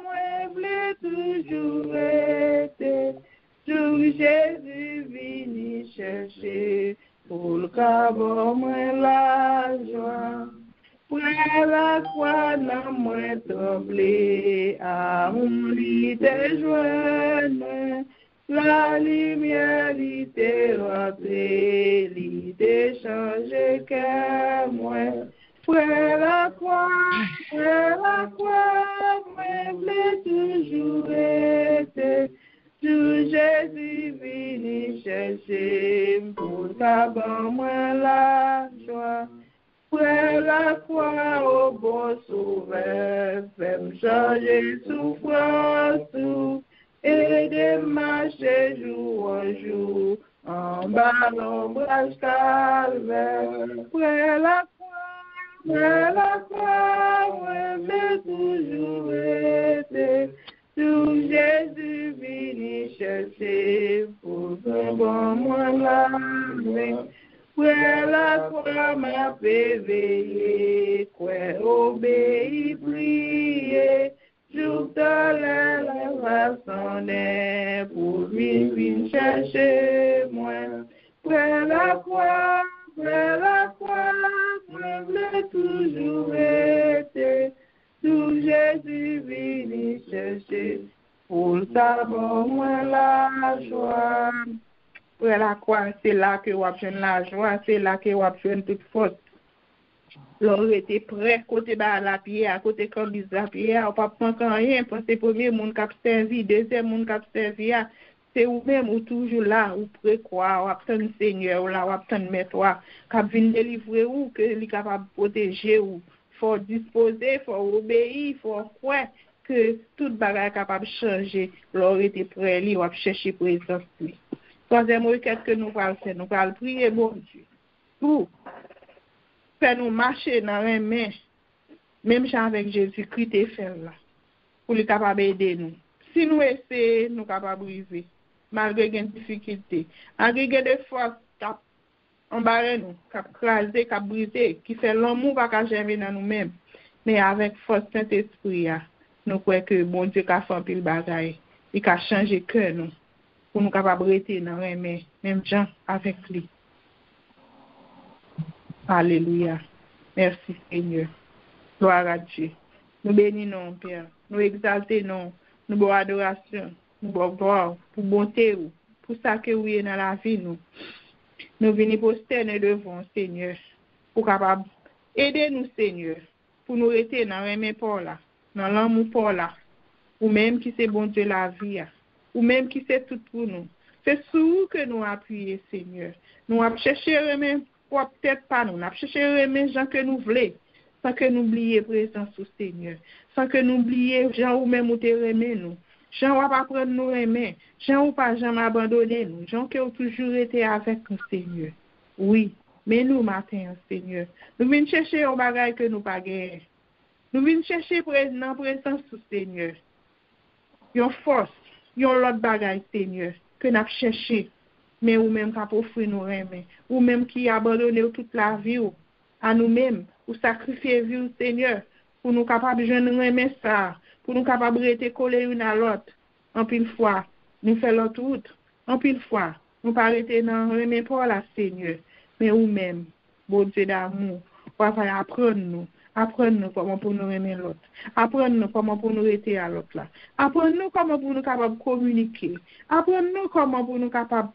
moi voulais toujours être, sur Jésus vini chercher, pour le cabot, moi la joie. Près la croix, n'a moi tremblé, à mon lit de joie, la lumière l'était rentrée, l'était changé que moi. Près la croix, moi voulais toujours être, tout Jésus vini chercher, pour qu'avant moi la joie. Près la croix, au bon sauveur, fais-moi changer souffrance tout, et de marcher jour en jour, en bas l'ombrage calvaire. Près la croix, moi vais toujours être, tout Jésus vini chercher, pour que bon moi la main. Près la croix m'a fait veiller, quoi obéir, prier, jour de la sonner, pour lui chercher moi. Près la croix, moi voulais toujours être, tout Jésus vini chercher, pour savoir moi la joie. Près la croix, c'est là que vous avez la joie, c'est là que vous avez toute force. L'on était prêt, côté bas la pierre, côté cambis la pierre, on ne peut pas prendre rien, parce que le premier monde qui a servi, deuxième monde qui a servi, c'est vous-même ou toujours là, ou prêt quoi, ou absent Seigneur, ou là, ou absent Maître, qui vient délivrer ou, que est capable de protéger ou. Il faut disposer, il faut obéir, il faut croire que toute bagarre est capable de changer. L'on était prêt, lui, ou chercher présence. Troisième requête que nous allons faire, nous allons prier, bon Dieu, pour faire nous marcher dans les mains, même avec Jésus-Christ et faire là, pour lui capable d'aider nous. Si nous essayons, nous sommes capables de briser, malgré les difficultés, malgré des forces qui embarrassent nous, qui crasent, qui brisent, qui fait l'amour pas germer dans nous-mêmes, mais avec force Saint-Esprit, nous croyons que bon Dieu a fait un pile bagaille, il a changé cœur nous. Pour nous capables de rester dans les mains, même gens avec lui. Alléluia. Merci Seigneur. Gloire à Dieu. Nous bénissons, Père. Nous exaltons, nous bonne adoration, nous bonne gloire, pour bonté, pour ça que vous êtes dans la vie, nous. Nous venons prosterner devant, Seigneur, pour capable aider nous, Seigneur, pour nous rester dans le même port là, dans l'amour port là, ou même qui c'est bon Dieu la vie, ou même qui c'est tout pour nous. C'est sur vous que nous appuyons, Seigneur. Nous avons cherché remet, ou peut-être pas nous, nous avons cherché remet gens que nous voulons, sans que nous oublions présence au Seigneur, sans que nous oublions gens ou même ou te remet nous. Jean va pas prendre nous aimer, Jean ou pas jamais abandonner nous, Jean qui a toujours été avec nous, Seigneur. Oui, mais nous matin, Seigneur, nous venons chercher un bagage que nous pas gagné. Nous venons chercher dans présence du Seigneur. Une force, une autre bagage, Seigneur, que nous avons cherché, mais ou même qui a offert nous aimer, ou même qui a abandonné toute la vie à nous-mêmes, ou sacrifier vie, Seigneur, pour nous capables de nous aimer ça. Pour nous capables de rester collés une à l'autre. En pile fois, nous faisons l'autre route. En pile fois, nous ne pas rester dans le même pour la Seigneur. Mais nous-mêmes, bon Dieu d'amour, on va apprendre nous comment pour nous aimer l'autre. Apprendre nous comment pour nous rester à l'autre là. Apprendre nous comment pour nous capables de communiquer. Apprendre nous comment pour nous capables de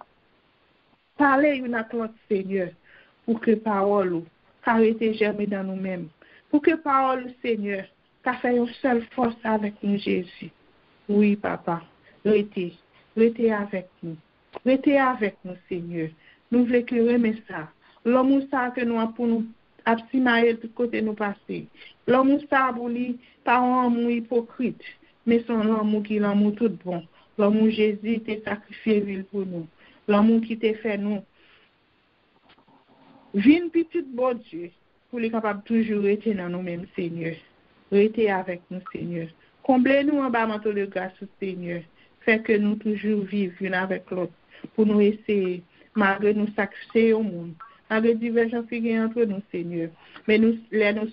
parler une à l'autre, Seigneur, pour que parole arrête germer dans nous-mêmes. Pour que parole, Seigneur, qu'a fait une seule force avec nous, Jésus. Oui, papa, restez avec nous. Restez avec nous, Seigneur. Nous voulons que remettre ça. L'homme ça que nous avons pour nous absimailler de côté nous passer. L'homme ça pour lui, pas un amour hypocrite, mais son amour qui l'amour tout bon. L'homme Jésus t'a sacrifié pour nous. L'homme qui t'a fait nous. Viens petit bon Dieu, pour les capables toujours rester dans nous-mêmes, Seigneur. Restez avec nous, Seigneur. Comblez-nous en bas manteau de grâce, Seigneur. Faites que nous toujours vivions l'une avec l'autre. Pour nous essayer, malgré nous sacrifier au monde. Malgré divergences qui y a entre nous, Seigneur. Mais nous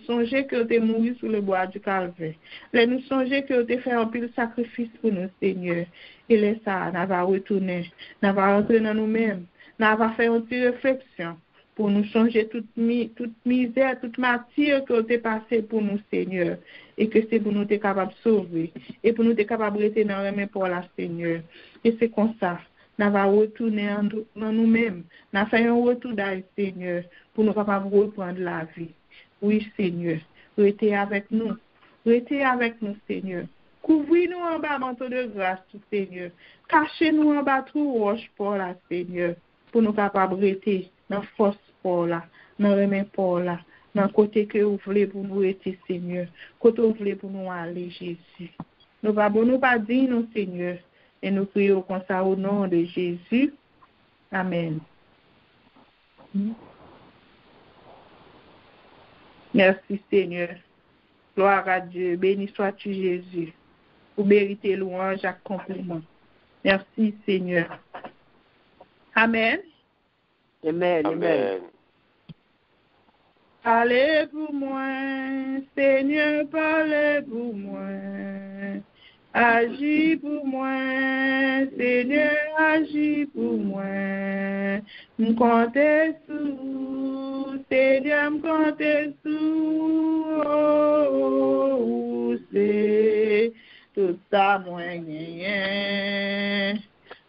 songer que tu es mort sur le bois du Calvaire. Nous songer que tu as fait un pile sacrifice pour nous, Seigneur. Et laisse ça, nous va retourner. Nous va rentrer dans nous-mêmes. Nous va faire une petite réflexion. Pour nous changer toute misère, toute matière que tu as passée pour nous, Seigneur. Et que c'est pour nous être capables de sauver. Et pour nous être capables de rester dans le même pour la Seigneur. Et c'est comme ça. Nous allons retourner dans nous-mêmes. Nous allons faire un retour dans Seigneur. Pour nous capables de reprendre la vie. Oui, Seigneur. Restez avec nous. Restez avec nous, Seigneur. Couvrez-nous en bas, manteau de grâce, Seigneur. Cachez-nous en bas, trou roche pour la Seigneur. Pour nous capables de rester dans force pour là, dans le même pour là, dans le côté que vous voulez pour nous rester, Seigneur, côté vous voulez pour nous aller, Jésus. Nous ne pas dire non, Seigneur, et nous prions comme ça au nom de Jésus. Amen. Merci, Seigneur. Gloire à Dieu. Béni sois-tu, Jésus. Pour mériter louange et compliment. Merci, Seigneur. Amen. Amen. Amen. Parlez pour moi, Seigneur, parlez pour moi. Agis pour moi, Seigneur, agis pour moi. M'comptez sous, Seigneur, m'comptez sous. Oh, c'est tout ça, moi, gagné.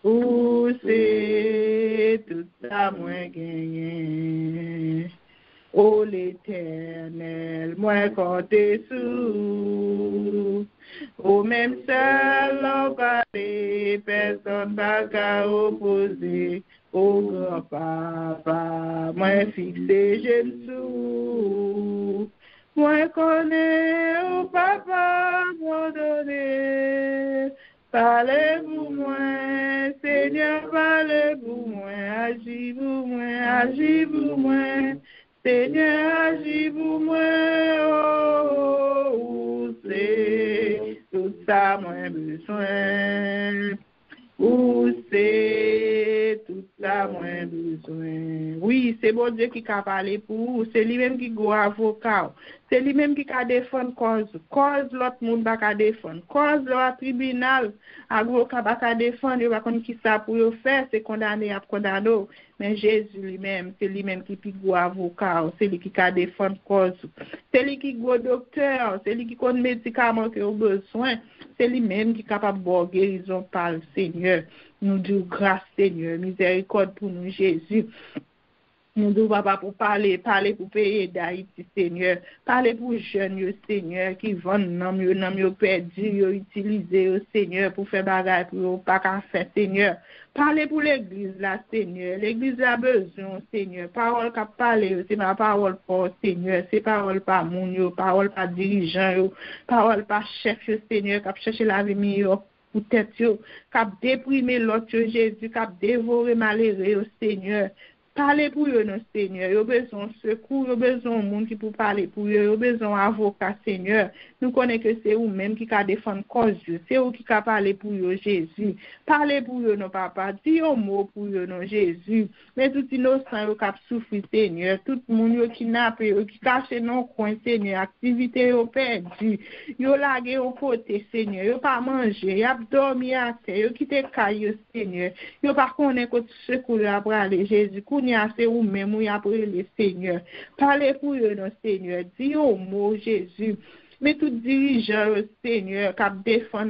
Oh, c'est tout ça, moi, gagné. Oh, l'Éternel, moi, comptez sous. Au même seul, on parle, personne n'a qu'à opposer. Au grand papa, moi, fixé, je me sous. Moi, connais, au papa, mon donné. Parlez pour moi, Seigneur, parlez pour moi. Agis pour moi, agis pour moi. Seigneur, agis pour moi, oh, c'est tout ça, moi, besoin. Où c'est tout Ça, moi, besoin. Oui, c'est bon Dieu qui a parlé pour vous. C'est lui-même qui est avocat. C'est lui-même qui a défendu cause. Cause l'autre monde pas qu'à défendre. Cause le tribunal. Avocat pas qu'à défendre. Il va connaître qui ça pour le faire. C'est condamné à condamner. Mais Jésus lui-même, c'est lui-même qui est avocat. C'est lui qui a défendu cause. C'est lui qui est docteur. C'est lui qui connaît médicaments que vous avez besoin. C'est lui-même qui est capable de guérison par le Seigneur. Nous disons grâce Seigneur, miséricorde pour nous Jésus. Nous devons papa pour parler pour payer d'Haïti Seigneur, parler pour jeunes Seigneur qui vendent non perdu, utiliser Seigneur pour faire bagarre pour pas qu'à faire Seigneur. Parler pour l'église là Seigneur, l'église a besoin Seigneur, parole qu'a parler, c'est ma parole pour Seigneur, c'est parole pas moun yo, parole pas dirigeant yo, parole pas chef yo Seigneur, qui chercher la vie meilleure pour tête yo, qui déprimer l'autre Jésus, qui dévorer malheureux Seigneur. Parlez pour eux, non, Seigneur. Ils ont besoin de secours, ils ont besoin de monde qui peut parler pour eux, ils ont besoin d'avocats, Seigneur. Nous connaissons que c'est vous-même qui a défendre cause, c'est vous qui a parlé pour eux, Jésus. Parlez pour eux, non, papa. Dis un mot pour eux, non, Jésus. Mais tout innocent, ils ont souffert, Seigneur. Tout le monde qui n'a pas, qui cache dans le coin, Seigneur. Activité, ils ont perdu. Ils ont lagué au côté, Seigneur. Ils n'ont pas mangé, ils ont dormi à terre, ils ont quitté caillou, Seigneur. Ils n'ont pas connu que tu secours après aller, Jésus. C'est vous-même, vous après le Seigneur. Parlez pour eux, non, Seigneur. Dis au mot, Jésus. Mais tout dirigeant, Seigneur, qui défend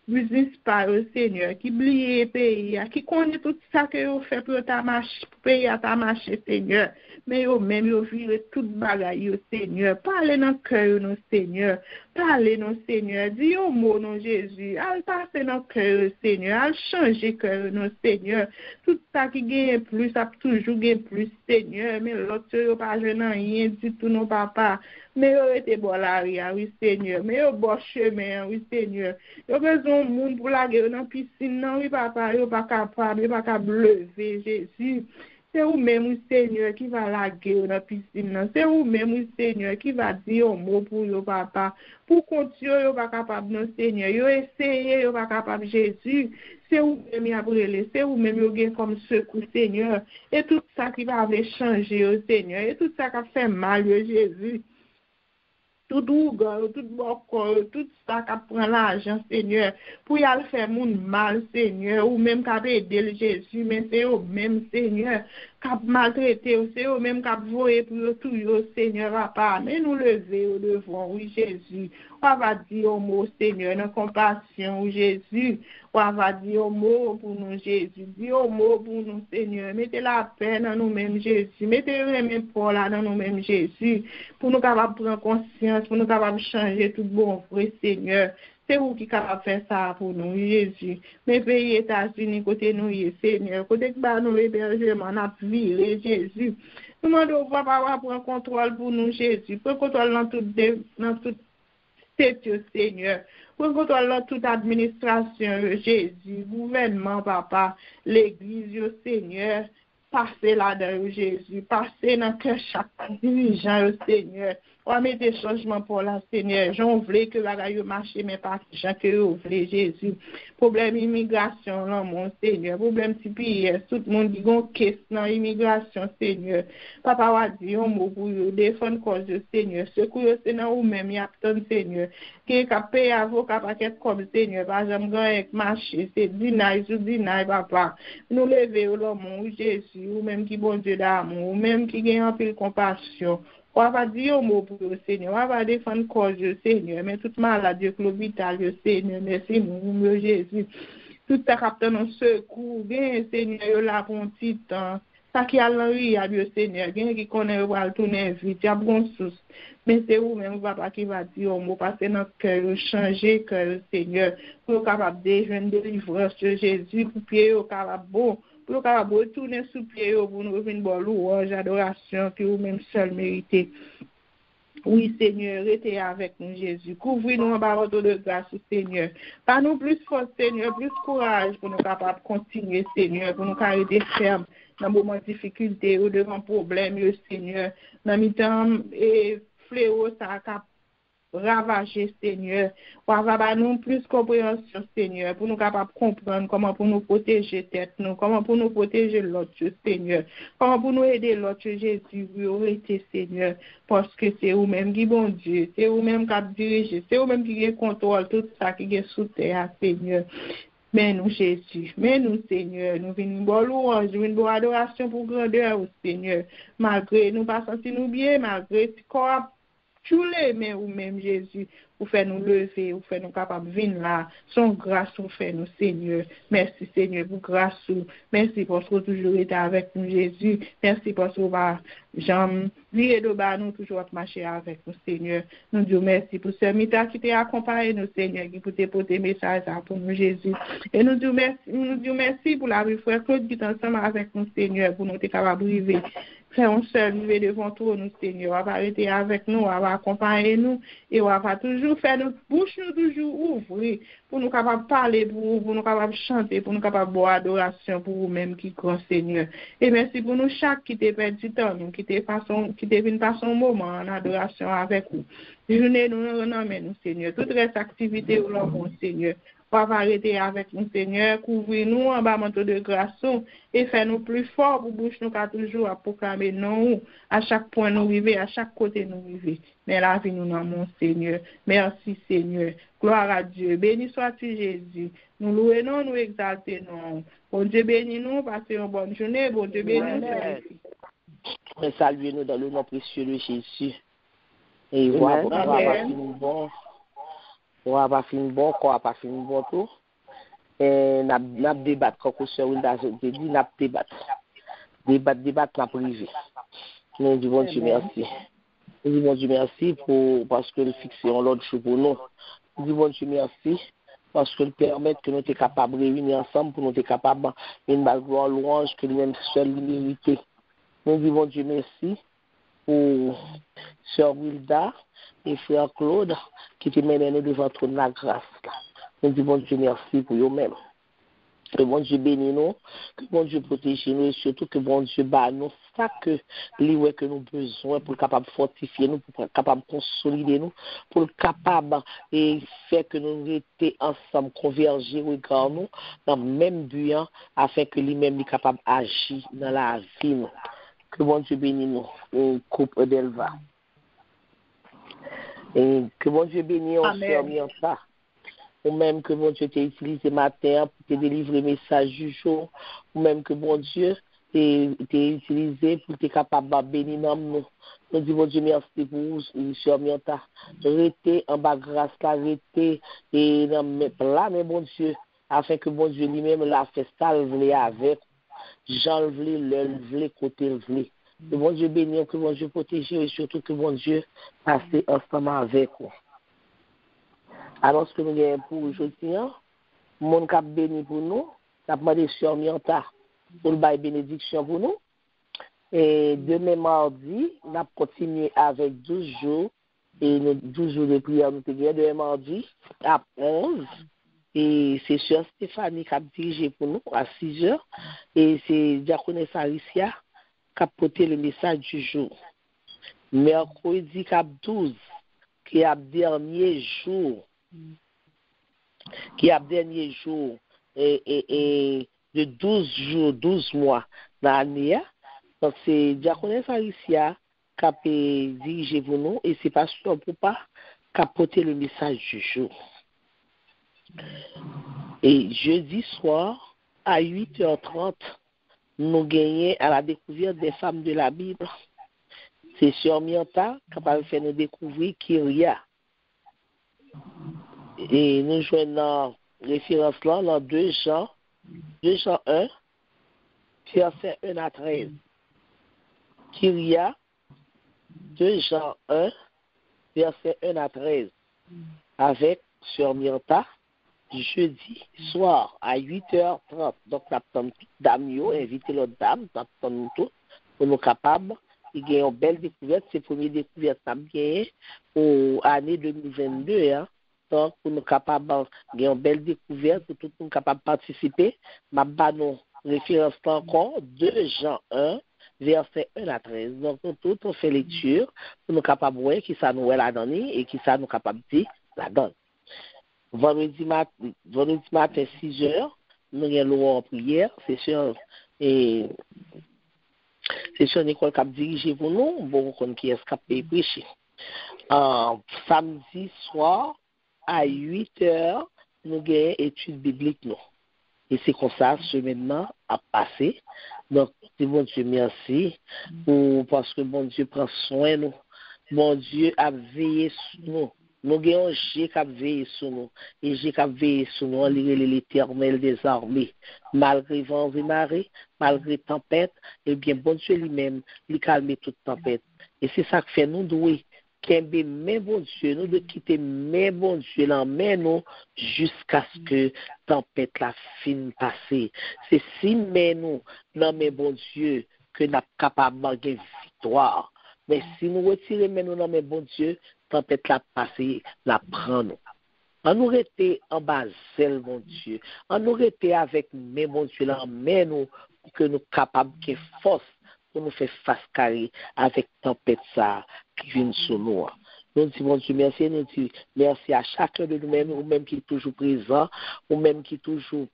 business par le Seigneur, qui blie le pays, qui connaît tout ça que vous faites pour ta marche, pour payer à ta marche, Seigneur. Mais vous-même, vous vivez toute bagaille, Seigneur. Parlez dans le cœur, non, Seigneur. Parlez, non, Seigneur. Dis au mot, non, Jésus. Allez passer dans le cœur, Seigneur. Allez changer le cœur, non, Seigneur. Tout ça qui gagne plus, ça toujours gagne plus, Seigneur. Mais l'autre, vous pas rien du tout, non, papa. Mais vous êtes bon là, oui, Seigneur. Mais vous bon chemin, oui, Seigneur. Vous avez besoin de monde pour la guerre dans la piscine, non, oui, papa. Vous pas capable, vous pas capable de lever, Jésus. C'est vous-même, Seigneur, qui va la guerre dans la piscine. C'est vous-même, Seigneur, qui va dire un mot pour vous, papa. Pour continuer, vous pas capable, non, Seigneur. Vous essayez, vous pas capable, Jésus. C'est vous-même, après, c'est vous-même, vous avez comme secours, Seigneur. Et tout ça qui va changer, Seigneur. Et tout ça qui a fait mal, Jésus. Tout dougan, tout bokor, tout ça qui prend l'argent, Seigneur, pour y aller faire mon mal, Seigneur, ou même qui aider le Jésus, mais c'est eux même, Seigneur, qui maltraité, c'est eux même qui voyer pour tout, Seigneur, papa, mais nous lever au devant, oui, Jésus, on va dire au mot, Seigneur, dans compassion, oui, Jésus, on va dire au mot pour nous, Jésus, dis au mot pour nous, Seigneur, mettez la paix dans nous-mêmes, Jésus, mettez le même pour là dans nous-mêmes, Jésus, pour nous capables de prendre conscience, pour nous capables de changer tout bon, vrai, Seigneur. C'est vous qui capable faire ça pour nous, Jésus. Mais pays États-Unis, côté nous, Seigneur, côté que nous l'hébergement, on a viré, Jésus. Nous demandons au papa prendre contrôle pour nous, Jésus. Prendre contrôle dans toute statut, Seigneur. Prendre contrôle dans toute administration, Jésus. Gouvernement, papa, l'église, Seigneur. Passez là-dedans, Jésus. Passez dans chaque dirigeant, Seigneur. On met des changements pour la Seigneur. J'en voulais que la gagne marche, mais pas gens que vous voulez, Jésus. Problème immigration, là, mon Seigneur. Problème TPS. Tout le monde dit qu'on caisse dans l'immigration, Seigneur. Papa va dire un mot pour vous. Défendre cause, Seigneur. Secours, c'est dans vous-même, il y a tant, Seigneur. Qui a payé avocat, pas qu'être comme Seigneur. Par exemple, avec marché, c'est dinaille sous dinaille, papa. Nous lever au l'homme, Jésus. Ou même qui bon Dieu d'amour. Ou même qui gagne un peu de compassion. On va dire un mot pour le Seigneur, on va défendre cause du Seigneur, mais toute maladie, l'hôpital, le Seigneur, merci nous, Jésus. Tout ça capte dans secours, bien Seigneur, là pour un petit temps. Ça qui a l'envie, le Seigneur, bien qui connaît, va le tourner vite, il y a bon sous. Mais c'est vous-même, papa, qui va dire un mot, parce que notre cœur, changer que le Seigneur, pour capable de joindre délivrance de Jésus, pour pied au carabo. Pour nous capable retourner sous pied pour nous revenir bon louange, adoration que vous-même seul méritez. Oui, Seigneur, restez avec nous, Jésus. Couvrez-nous en barreau de grâce, Seigneur. Par nous plus force, Seigneur, plus courage pour nous capables de continuer, Seigneur, pour nous arrêter ferme dans moments de difficulté ou devant problème, Seigneur. Dans le temps et fléau, ça a ravager, Seigneur. Ou avoir nous plus compréhension, Seigneur, pour nous capables comprendre comment pour nous protéger tête, nous, comment pour nous protéger l'autre, Seigneur. Comment pour nous aider l'autre, Jésus, vous arrêtez, Seigneur, parce que c'est vous-même qui bon Dieu, c'est vous-même qui dirige, c'est vous-même qui contrôle tout ça qui est sous terre, Seigneur. Mais nous, Jésus, mais nous, Seigneur, nous venons pour louange, nous venons pour adoration pour grandeur, Seigneur. Malgré nous pas sentir nous bien, malgré ce qu'on a choulé, mais ou même Jésus, vous faites nous lever, vous faites nous capables de venir là. Son grâce, vous faites nous, Seigneur. Merci, Seigneur, pour grâce. Merci parce que vous toujours été avec nous, Jésus. Merci parce que vous j'aime virer de bas, nous toujours marcher avec nous, Seigneur. Nous disons merci pour ce mita qui t'a accompagné nous, Seigneur, qui peut te porter message pour nous, Jésus. Et nous disons merci pour la vie, frère Claude, qui est ensemble avec nous, Seigneur, pour nous être capables de vivre. Faire un seul vivre devant toi, nous, Seigneur. On va arrêter avec nous, on va accompagner nous, et on va toujours faire notre bouche, nous toujours ouvrir, pour nous capables de parler pour vous, pour nous capables de chanter, pour nous capables de boire adoration pour vous-même qui grand Seigneur. Et merci pour nous chaque qui t'a perdu temps, nous, qui t'a venu passer un moment en adoration avec vous. Journée, nous renommons, nous, Seigneur. Toute reste activité, nous l'avons, Seigneur. On va arrêter avec nous, Seigneur, couvrir-nous en bas manteau de grâce et faire-nous plus fort pour bouche nous qu'à toujours à proclamer non à chaque point nous vivons, à chaque côté nous vivons. Mais la vie nous dans mon Seigneur. Merci, Seigneur. Gloire à Dieu. Béni sois-tu, Jésus. Nous louons, nous exaltons. Bon Dieu bénis nous, passez une bonne journée. Bon Dieu bénis nous. Saluez-nous dans le nom précieux de Jésus. Et voilà, on va pas finir bon, qu'on va pas finir bon tout. Et n'a débattre comme sur Windows dit n'a débattre n'a privé. Nous disons bon Dieu merci. Nous disons bon Dieu merci pour parce que le fixer en l'autre jour pour nous. Nous disons bon Dieu merci parce que le permettre que nous sommes capables de réunir ensemble pour nous être capables une gloire louange que lui-même seul mérité. Nous disons bon Dieu merci pour Sœur Wilda et Frère Claude qui te mènent nous devant ton la grâce. Nous disons bon Dieu merci pour eux-mêmes. Que bon Dieu bénisse nous, que bon Dieu protège nous et surtout que bon Dieu bat nous ça que les que nous besoin pour capable fortifier nous, pour capable consolider nous, pour capable et faire que nous étions ensemble converger regard nous dans le même but afin que lui-même est capable d'agir dans la vie nous. Que bon Dieu bénisse nous, un couple d'Elva. Et que bon Dieu bénisse on se ça. Ou même que bon Dieu t'a utilisé matin pour te délivrer message du jour, ou même que bon Dieu t'a utilisé pour te capable de bénir nous. Nous disons bon Dieu merci pour vous, sur Mianta. Restez en bas grâce là, restez et dans là, mais bon Dieu, afin que bon Dieu lui-même l'a fait salver avec. Jean le voulait, côté le voulait. Que bon Dieu bénisse, que bon Dieu protège et surtout que bon Dieu passe ensemble avec vous. Alors, ce que nous avons pour aujourd'hui, mon cap béni pour nous, nous avons demandé sur Mianta pour le bail bénédiction pour nous. Et demain mardi, nous allons continuer avec 12 jours, et nos 12 jours de prière, nous avons demain mardi à 11. Et c'est Sœur Stéphanie qui a dirigé pour nous à 6 heures. Et c'est Diaconesse Aricia qui a porté le message du jour. Mercredi cap 12, qui a dernier jour. Qui a dernier jour et de 12 jours, 12 mois dans l'année. Donc c'est Diaconesse Aricia qui a dirigé pour nous et c'est Pasteur Poupa qui a porté le message du jour. Et jeudi soir, à 8h30, nous gagnons à la découverte des femmes de la Bible. C'est Sœur Mianta qui va faire nous découvrir Kyria. Et nous jouons dans référence là, dans 2 Jean 1, verset 1 à 13. Kyria, 2 Jean 1, verset 1 à 13. Avec Sœur Mianta, jeudi soir à 8h30. Donc, nous avons toutes dames, invité l'autre dame, nous avons tout pour nous capables. Il y a une belle découverte, c'est la première découverte que nous avons gagnée pour l'année 2022. Donc, pour nous capables de une belle découverte, pour tout le monde capable de participer, ma nos référence encore 2 Jean 1, versets 1 à 13. Donc, nous tous, on fait lecture pour nous capables de voir qui ça nous est la donne et qui ça nous capable de dire la donne. Vendredi matin, 6 heures, nous avons en prière, c'est sûr Nicole qui a dirigé pour nous, bon, qui est escapé prêcher. Samedi soir, à 8 heures, nous avons étude biblique. Nous. Et c'est comme ça, ce maintenant a passé. Donc, bon Dieu, merci, parce que bon Dieu prend soin de nous. Bon Dieu a veillé sur nous. Nous avons Dieu qui a veillé sur nous. Et Dieu qui a veillé sur nous, on lit l'Éternel des armées. Malgré vent et marée, malgré tempête, eh bien, bon Dieu lui-même, il calme toute tempête. Et c'est ça que fait nous douer. Qu'aimer mais bon Dieu, nous de quitter mais bon Dieu, l'emmène nous jusqu'à ce que tempête la fin passer. C'est si mais nous, non mais bon Dieu, que nous sommes capables de victoire. Mais si nous retirons mais nous, non mais bon Dieu, tempête la passer, la prend nous. On nous était en bas, mon Dieu. On nous était avec mais bon Dieu, l'emmène nous pour que nous sommes capables de force pour nous faire face carré avec tempête ça qui vient sur nous. Nous disons, bon Dieu, merci, nous disons merci à chacun de nous-mêmes, ou même qui est toujours présent, ou même qui est toujours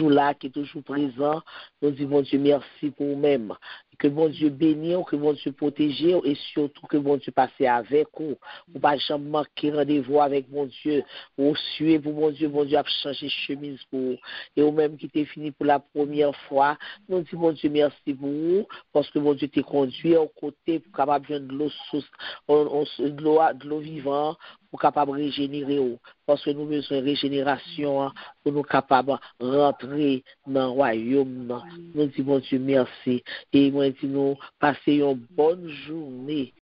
là, qui est toujours présent. Nous disons, bon Dieu, merci pour nous-mêmes. Que bon Dieu bénisse, que bon Dieu protège, et surtout que bon Dieu passe avec vous. Ou pas jamais manquer rendez-vous avec bon Dieu. Ou suivre pour bon Dieu a changé chemise pour vous. Et ou même qui t'est fini pour la première fois, nous disons, bon Dieu, merci pour vous, parce que bon Dieu t'est conduit au côté pour capable de l'eau source, de l'eau vivante, pour capable de régénérer. Parce que nous avons besoin de régénération pour nous capables de rentrer dans le royaume. Nous disons, bon Dieu, merci. Et moi, nous passer une bonne journée